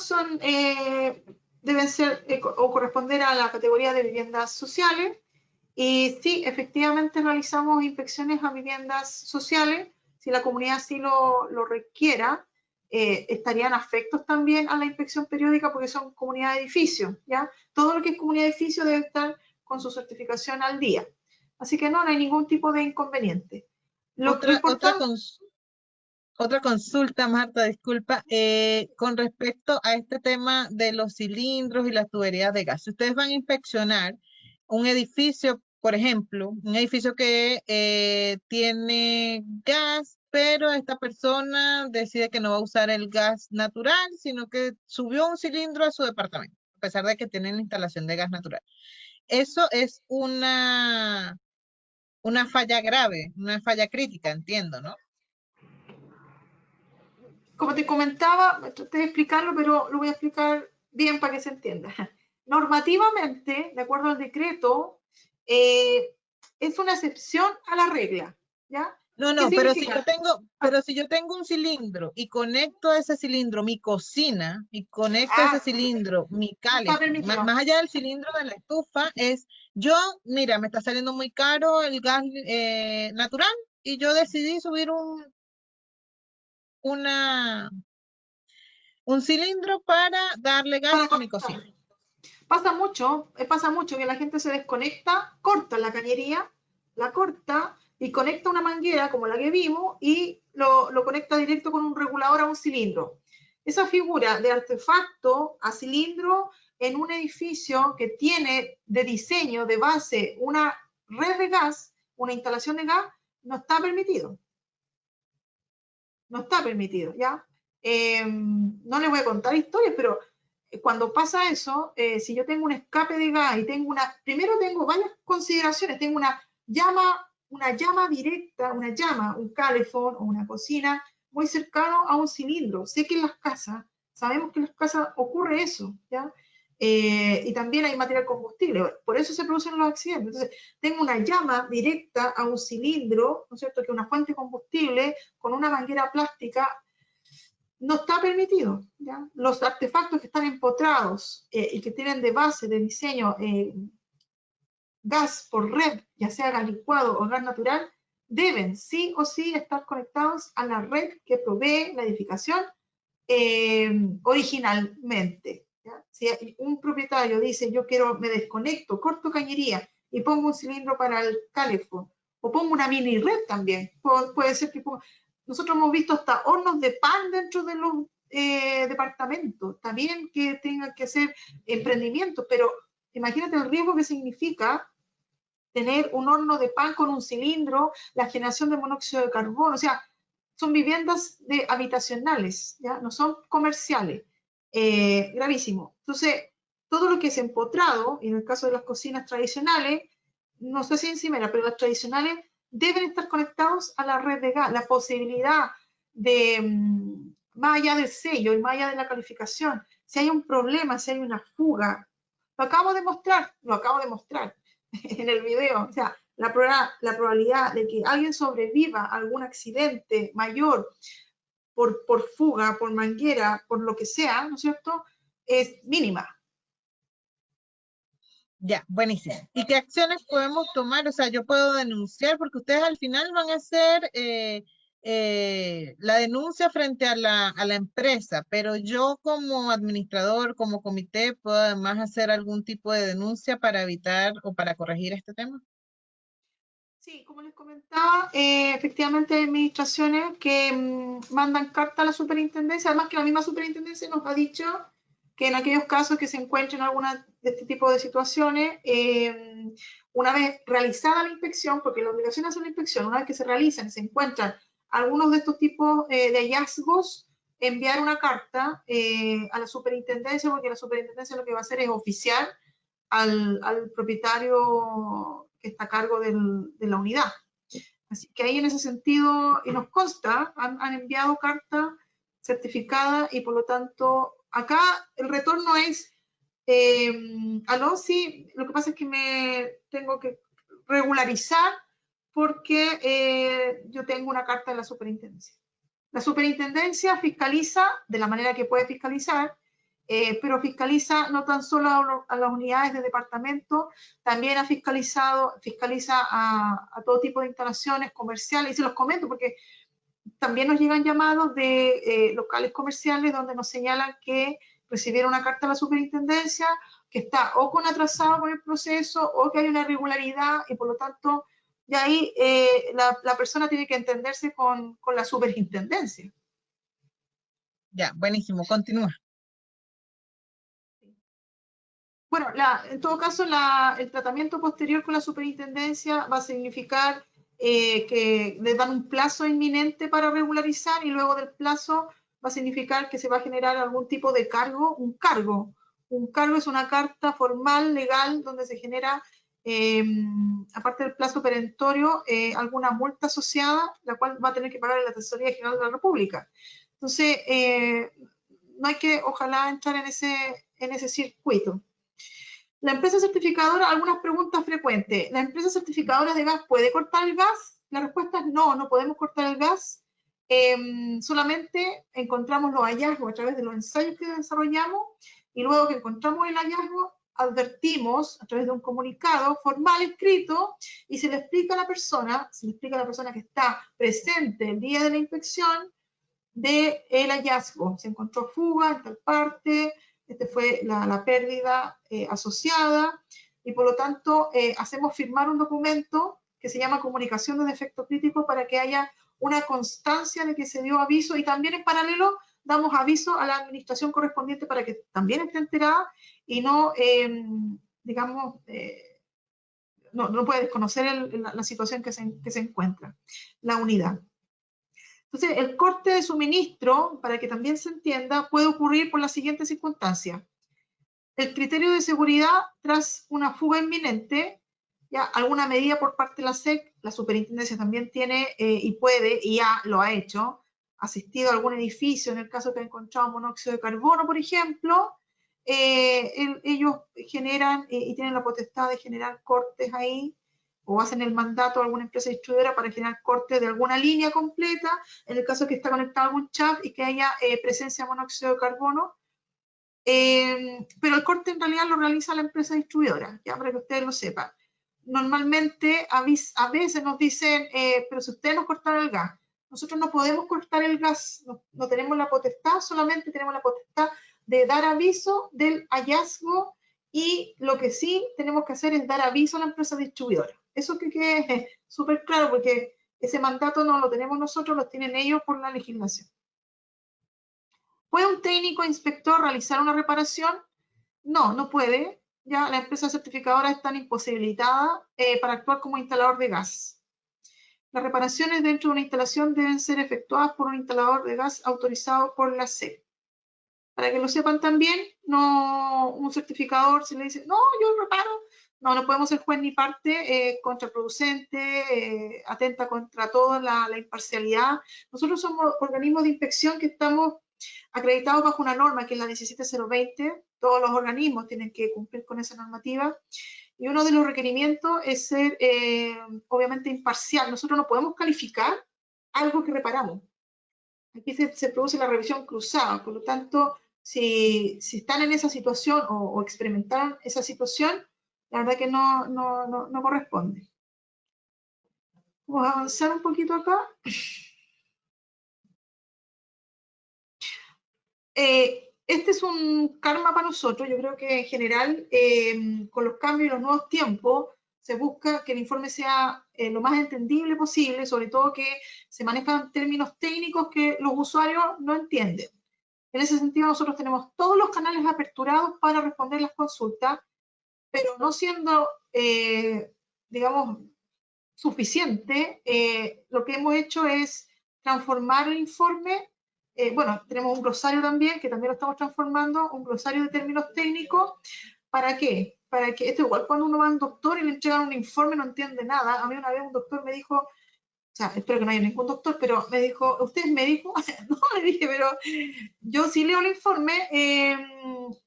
deben ser o corresponder a la categoría de viviendas sociales. Y sí, efectivamente realizamos inspecciones a viviendas sociales. Si la comunidad así lo requiera, estarían afectos también a la inspección periódica porque son comunidad de edificio, ¿ya? Todo lo que es comunidad de edificio debe estar con su certificación al día. Así que no hay ningún tipo de inconveniente. Otra consulta, Marta, disculpa, con respecto a este tema de los cilindros y las tuberías de gas. Si ustedes van a inspeccionar un edificio, por ejemplo, un edificio que tiene gas, pero esta persona decide que no va a usar el gas natural, sino que subió un cilindro a su departamento, a pesar de que tienen instalación de gas natural. Eso es una falla grave, una falla crítica, entiendo, ¿no? Como te comentaba, traté de explicarlo, pero lo voy a explicar bien para que se entienda. Normativamente, de acuerdo al decreto, es una excepción a la regla, ¿ya? No, pero si yo tengo un cilindro y conecto a ese cilindro mi cocina y conecto a ese cilindro mi no está calefón, permitido. más allá del cilindro de la estufa, mira, me está saliendo muy caro el gas natural y yo decidí subir un cilindro para darle gas a mi cocina. Pasa mucho que la gente se desconecta, corta la cañería, la corta y conecta una manguera como la que vimos y lo conecta directo con un regulador a un cilindro. Esa figura de artefacto a cilindro en un edificio que tiene de diseño, de base, una red de gas, una instalación de gas, no está permitido. No está permitido, ¿ya? No les voy a contar historias, pero cuando pasa eso, si yo tengo un escape de gas y primero tengo varias consideraciones, tengo una llama directa, un calefón o una cocina muy cercano a un cilindro. Sé que en las casas, sabemos que en las casas ocurre eso, ¿ya? Y también hay material combustible, por eso se producen los accidentes. Entonces, tengo una llama directa a un cilindro, ¿no es cierto?, que una fuente de combustible con una manguera plástica no está permitido, ¿ya? Los artefactos que están empotrados y que tienen de base, de diseño, gas por red, ya sea gas licuado o gas natural, deben sí o sí estar conectados a la red que provee la edificación originalmente, ¿ya? Si un propietario dice, me desconecto, corto cañería y pongo un cilindro para el calefón o pongo una mini red también. Puede ser que nosotros hemos visto hasta hornos de pan dentro de los departamentos. Está bien que tengan que hacer emprendimientos, pero imagínate el riesgo que significa tener un horno de pan con un cilindro, la generación de monóxido de carbono. O sea, son viviendas habitacionales, ¿ya? No son comerciales. Gravísimo. Entonces, todo lo que es empotrado, y en el caso de las cocinas tradicionales, no sé si encimera, pero las tradicionales deben estar conectados a la red de gas. La posibilidad de, más allá del sello y más allá de la calificación, si hay un problema, si hay una fuga, lo acabo de mostrar en el video. O sea, la probabilidad de que alguien sobreviva a algún accidente mayor por fuga, por manguera, por lo que sea, ¿no es cierto?, es mínima. Ya, buenísimo. ¿Y qué acciones podemos tomar? O sea, yo puedo denunciar, porque ustedes al final van a hacer la denuncia frente a la empresa, pero yo como administrador, como comité, puedo además hacer algún tipo de denuncia para evitar o para corregir este tema. Sí, como les comentaba, efectivamente hay administraciones que mandan carta a la superintendencia, además que la misma superintendencia nos ha dicho que en aquellos casos que se encuentren alguna de este tipo de situaciones, una vez realizada la inspección, porque la obligación es hacer la inspección, una vez que se realizan y se encuentran algunos de estos tipos de hallazgos, enviar una carta a la superintendencia, porque la superintendencia lo que va a hacer es oficiar al propietario que está a cargo de la unidad. Así que ahí en ese sentido, y nos consta, han enviado carta certificada y por lo tanto acá el retorno es, aló, sí, lo que pasa es que me tengo que regularizar porque yo tengo una carta de la superintendencia. La superintendencia fiscaliza de la manera que puede fiscalizar, pero fiscaliza no tan solo a las unidades de departamento, también fiscaliza a todo tipo de instalaciones comerciales, y se los comento porque también nos llegan llamados de locales comerciales donde nos señalan que recibieron una carta de la superintendencia, que está o con atrasado con el proceso o que hay una irregularidad y por lo tanto ya ahí la persona tiene que entenderse con la superintendencia. Ya, buenísimo, continúa. Bueno, en todo caso, el tratamiento posterior con la superintendencia va a significar que les dan un plazo inminente para regularizar y luego del plazo va a significar que se va a generar algún tipo de cargo, un cargo. Un cargo es una carta formal, legal, donde se genera, aparte del plazo perentorio, alguna multa asociada, la cual va a tener que pagar la Tesorería General de la República. Entonces, no hay que, ojalá, entrar en ese circuito. La empresa certificadora, algunas preguntas frecuentes. ¿La empresa certificadora de gas puede cortar el gas? La respuesta es no, no podemos cortar el gas. Solamente encontramos los hallazgos a través de los ensayos que desarrollamos y luego que encontramos el hallazgo, advertimos a través de un comunicado formal escrito y se le explica a la persona que está presente el día de la inspección del hallazgo. Se encontró fuga en tal parte, fue la pérdida asociada y por lo tanto hacemos firmar un documento que se llama comunicación de defecto crítico para que haya una constancia de que se dio aviso y también en paralelo damos aviso a la administración correspondiente para que también esté enterada y no, digamos, no puede desconocer la situación que se encuentra la unidad. Entonces, el corte de suministro, para que también se entienda, puede ocurrir por la siguiente circunstancia. El criterio de seguridad tras una fuga inminente, ya alguna medida por parte de la SEC, la superintendencia también tiene y puede, y ya lo ha hecho, asistido a algún edificio, en el caso que ha encontrado monóxido de carbono, por ejemplo, ellos generan y tienen la potestad de generar cortes ahí, o hacen el mandato a alguna empresa distribuidora para generar cortes de alguna línea completa, en el caso que está conectado a algún chat y que haya presencia de monóxido de carbono. Pero el corte en realidad lo realiza la empresa distribuidora, ya para que ustedes lo sepan. Normalmente a veces nos dicen, pero si ustedes nos cortaron el gas, nosotros no podemos cortar el gas, no tenemos la potestad, solamente tenemos la potestad de dar aviso del hallazgo y lo que sí tenemos que hacer es dar aviso a la empresa distribuidora. Eso que quede súper claro, porque ese mandato no lo tenemos nosotros, lo tienen ellos por la legislación. ¿Puede un técnico inspector realizar una reparación? No, no puede. Ya las empresas certificadoras están imposibilitadas para actuar como instalador de gas. Las reparaciones dentro de una instalación deben ser efectuadas por un instalador de gas autorizado por la SEC. Para que lo sepan también, no un certificador si le dice, no, yo reparo. No, no podemos ser juez ni parte, contraproducente, atenta contra toda la imparcialidad. Nosotros somos organismos de inspección que estamos acreditados bajo una norma que es la 17020. Todos los organismos tienen que cumplir con esa normativa. Y uno de los requerimientos es ser, obviamente, imparcial. Nosotros no podemos calificar algo que reparamos. Aquí se produce la revisión cruzada. Por lo tanto, si están en esa situación o experimentaron esa situación, la verdad que no corresponde. Vamos a avanzar un poquito acá. Este es un karma para nosotros. Yo creo que en general, con los cambios y los nuevos tiempos, se busca que el informe sea lo más entendible posible, sobre todo que se manejan términos técnicos que los usuarios no entienden. En ese sentido, nosotros tenemos todos los canales aperturados para responder las consultas, pero no siendo, digamos, suficiente, lo que hemos hecho es transformar el informe. Bueno, tenemos un glosario también, que también lo estamos transformando, un glosario de términos técnicos. ¿Para qué? Para que, esto igual cuando uno va a un doctor y le entregan un informe, no entiende nada. A mí una vez un doctor me dijo, o sea, espero que no haya ningún doctor, pero me dijo, ¿usted es médico? No, le dije, pero yo sí leo el informe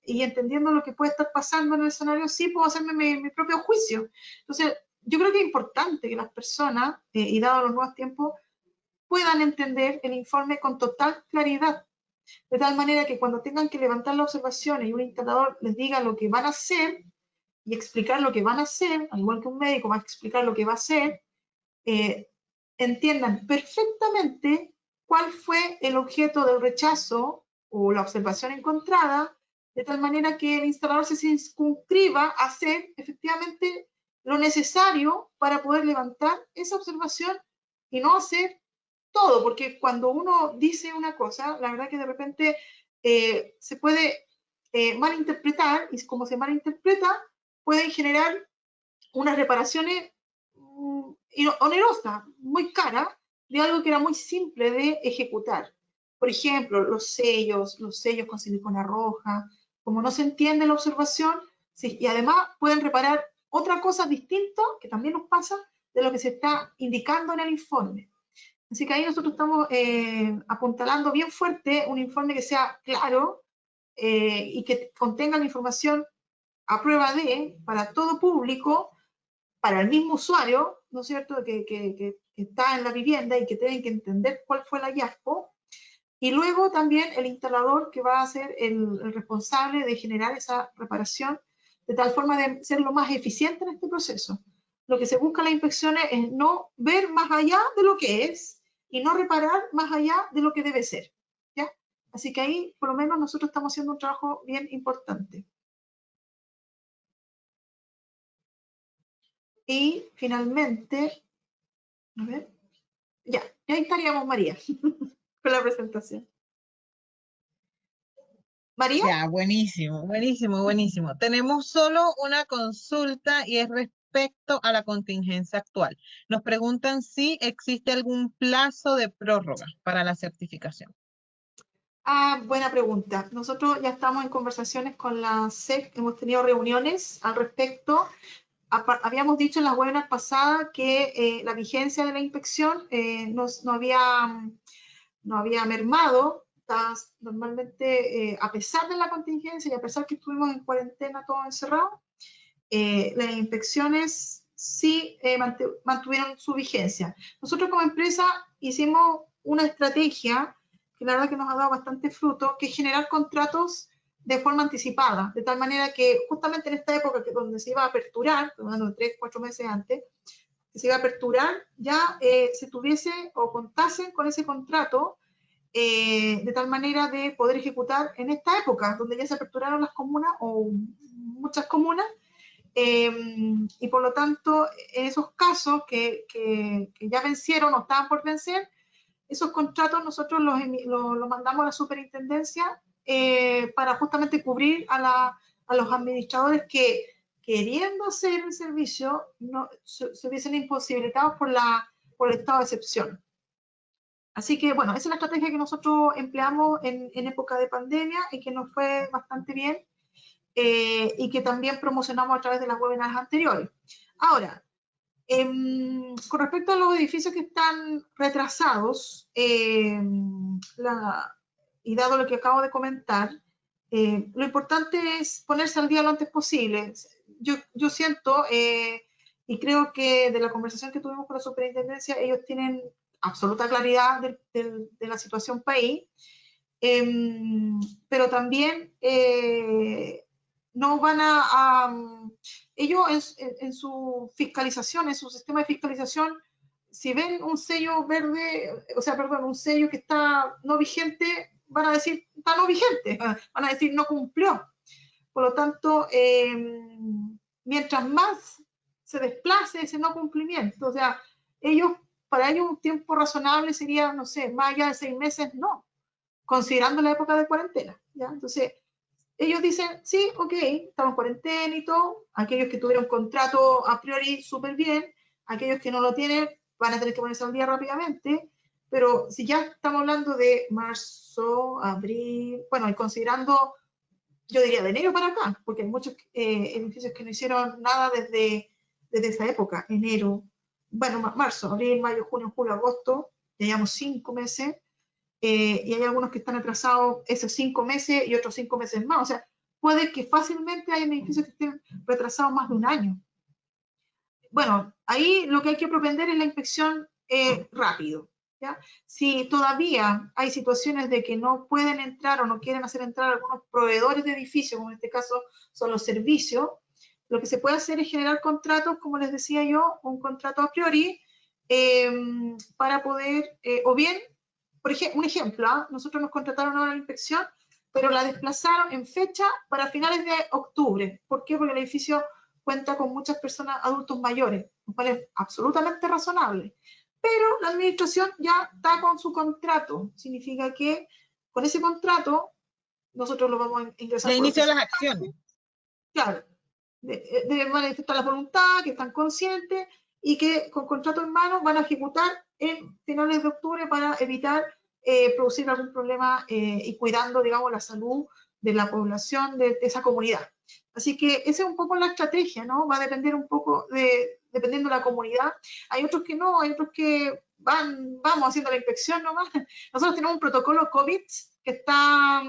y entendiendo lo que puede estar pasando en el escenario, sí puedo hacerme mi propio juicio. Entonces, yo creo que es importante que las personas, y dado los nuevos tiempos, puedan entender el informe con total claridad, de tal manera que cuando tengan que levantar las observaciones y un instalador les diga lo que van a hacer y explicar lo que van a hacer, al igual que un médico va a explicar lo que va a hacer, entiendan perfectamente cuál fue el objeto del rechazo o la observación encontrada, de tal manera que el instalador se circunscriba a hacer efectivamente lo necesario para poder levantar esa observación y no hacer todo, porque cuando uno dice una cosa, la verdad que de repente se puede malinterpretar, y como se malinterpreta, pueden generar unas reparaciones onerosa, muy cara, de algo que era muy simple de ejecutar. Por ejemplo, los sellos con silicona roja, como no se entiende la observación, sí, y además pueden reparar otra cosa distinta, que también nos pasa, de lo que se está indicando en el informe. Así que ahí nosotros estamos apuntalando bien fuerte un informe que sea claro y que contenga la información a prueba de, para todo público, para el mismo usuario, ¿no es cierto?, que está en la vivienda y que tienen que entender cuál fue el hallazgo, y luego también el instalador que va a ser el responsable de generar esa reparación, de tal forma de ser lo más eficiente en este proceso. Lo que se busca en las inspecciones es no ver más allá de lo que es y no reparar más allá de lo que debe ser, ¿ya? Así que ahí, por lo menos, nosotros estamos haciendo un trabajo bien importante. Y finalmente, a ver, ya, ahí estaríamos, María, con la presentación. María. Ya, buenísimo, buenísimo, buenísimo. Tenemos solo una consulta y es respecto a la contingencia actual. Nos preguntan si existe algún plazo de prórroga para la certificación. Ah, buena pregunta. Nosotros ya estamos en conversaciones con la SEC, hemos tenido reuniones al respecto. Habíamos dicho en las webinars pasadas que la vigencia de la inspección no había mermado. Normalmente, a pesar de la contingencia y a pesar que estuvimos en cuarentena todos encerrados, las inspecciones sí mantuvieron su vigencia. Nosotros como empresa hicimos una estrategia que la verdad que nos ha dado bastante fruto, que es generar contratos de forma anticipada, de tal manera que justamente en esta época que donde se iba a aperturar, bueno, 3, 4 meses antes, que se iba a aperturar, ya se tuviese o contasen con ese contrato de tal manera de poder ejecutar en esta época, donde ya se aperturaron las comunas o muchas comunas, Y por lo tanto, en esos casos que ya vencieron o estaban por vencer, esos contratos nosotros los mandamos a la superintendencia para justamente cubrir a los administradores que, queriendo hacer el servicio, no, se hubiesen imposibilitados por el estado de excepción. Así que, bueno, esa es la estrategia que nosotros empleamos en época de pandemia y que nos fue bastante bien y que también promocionamos a través de las webinars anteriores. Ahora, con respecto a los edificios que están retrasados, y dado lo que acabo de comentar, lo importante es ponerse al día lo antes posible. Yo siento, y creo que de la conversación que tuvimos con la superintendencia, ellos tienen absoluta claridad de la situación país, pero también no van ellos en su fiscalización, en su sistema de fiscalización, si ven un sello verde, o sea, perdón, un sello que está no vigente, van a decir, está no vigente, van a decir, no cumplió. Por lo tanto, mientras más se desplace ese no cumplimiento, o sea, para ellos un tiempo razonable sería, no sé, más allá de 6 meses, no, considerando la época de cuarentena, ¿ya? Entonces, ellos dicen, sí, ok, estamos en cuarentena y todo, aquellos que tuvieron contrato a priori súper bien, aquellos que no lo tienen van a tener que ponerse al día rápidamente, pero si ya estamos hablando de marzo, abril, bueno, y considerando, yo diría de enero para acá, porque hay muchos edificios que no hicieron nada desde esa época, enero, bueno, marzo, abril, mayo, junio, julio, agosto, ya llevamos 5 meses, y hay algunos que están atrasados esos 5 meses y otros 5 meses más. O sea, puede que fácilmente haya edificios que estén retrasados más de un año. Bueno, ahí lo que hay que propender es la inspección rápido, ¿ya? Si todavía hay situaciones de que no pueden entrar o no quieren hacer entrar algunos proveedores de edificios, como en este caso son los servicios, lo que se puede hacer es generar contratos, como les decía yo, un contrato a priori, para poder, o bien, un ejemplo, nosotros nos contrataron ahora la inspección, pero la desplazaron en fecha para finales de octubre. ¿Por qué? Porque el edificio cuenta con muchas personas, adultos mayores, lo cual es absolutamente razonable. Pero la administración ya está con su contrato. Significa que con ese contrato nosotros lo vamos a ingresar. Ya inició las acciones. Claro, deben manifestar la voluntad, que están conscientes y que con contrato en mano van a ejecutar en finales de octubre para evitar producir algún problema y cuidando, digamos, la salud de la población de esa comunidad. Así que esa es un poco la estrategia, ¿no? Va a depender un poco dependiendo de la comunidad. Hay otros que no, hay otros que vamos haciendo la inspección nomás. Nosotros tenemos un protocolo COVID que está...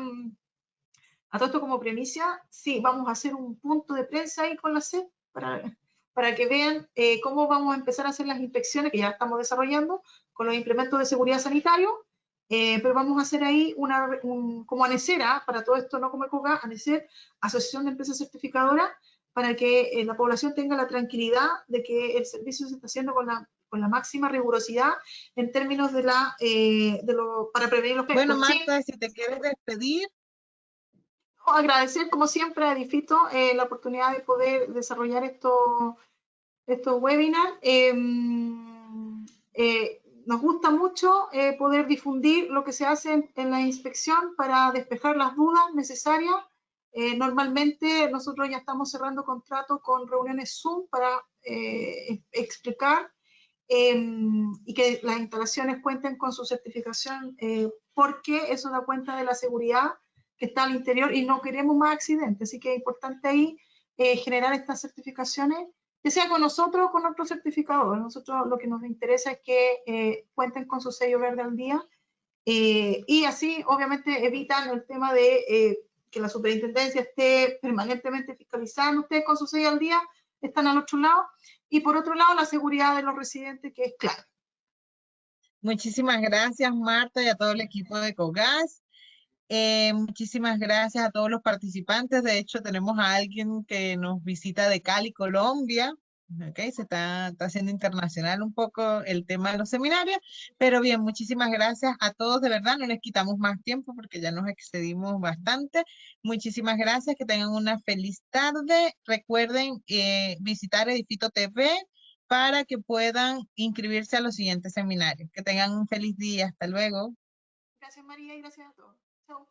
A todo esto como premisa, sí, vamos a hacer un punto de prensa ahí con la SED para que vean cómo vamos a empezar a hacer las inspecciones que ya estamos desarrollando con los implementos de seguridad sanitario, pero vamos a hacer ahí como ANECER, para todo esto, no como ECOGA, ANECER, Asociación de Empresas Certificadoras, para que la población tenga la tranquilidad de que el servicio se está haciendo con la máxima rigurosidad en términos para prevenir los riesgos. Bueno, Marta, si te quieres despedir. Agradecer, como siempre, a Edifito la oportunidad de poder desarrollar estos webinars. Nos gusta mucho poder difundir lo que se hace en la inspección para despejar las dudas necesarias. Normalmente nosotros ya estamos cerrando contratos con reuniones Zoom para explicar y que las instalaciones cuenten con su certificación porque eso da cuenta de la seguridad que está al interior y no queremos más accidentes. Así que es importante ahí generar estas certificaciones, que sea con nosotros o con otro certificador. Nosotros lo que nos interesa es que cuenten con su sello verde al día y así obviamente evitan el tema de que la superintendencia esté permanentemente fiscalizando. Ustedes con su sello al día están al otro lado. Y por otro lado, la seguridad de los residentes, que es clave. Muchísimas gracias, Marta, y a todo el equipo de ECOGAS. Muchísimas gracias a todos los participantes. De hecho, tenemos a alguien que nos visita de Cali, Colombia. Ok, se está haciendo internacional un poco el tema de los seminarios, pero bien, muchísimas gracias a todos, de verdad, no les quitamos más tiempo porque ya nos excedimos bastante. Muchísimas gracias, que tengan una feliz tarde. Recuerden visitar Edifito TV para que puedan inscribirse a los siguientes seminarios. Que tengan un feliz día, hasta luego. Gracias María y gracias a todos. Chao.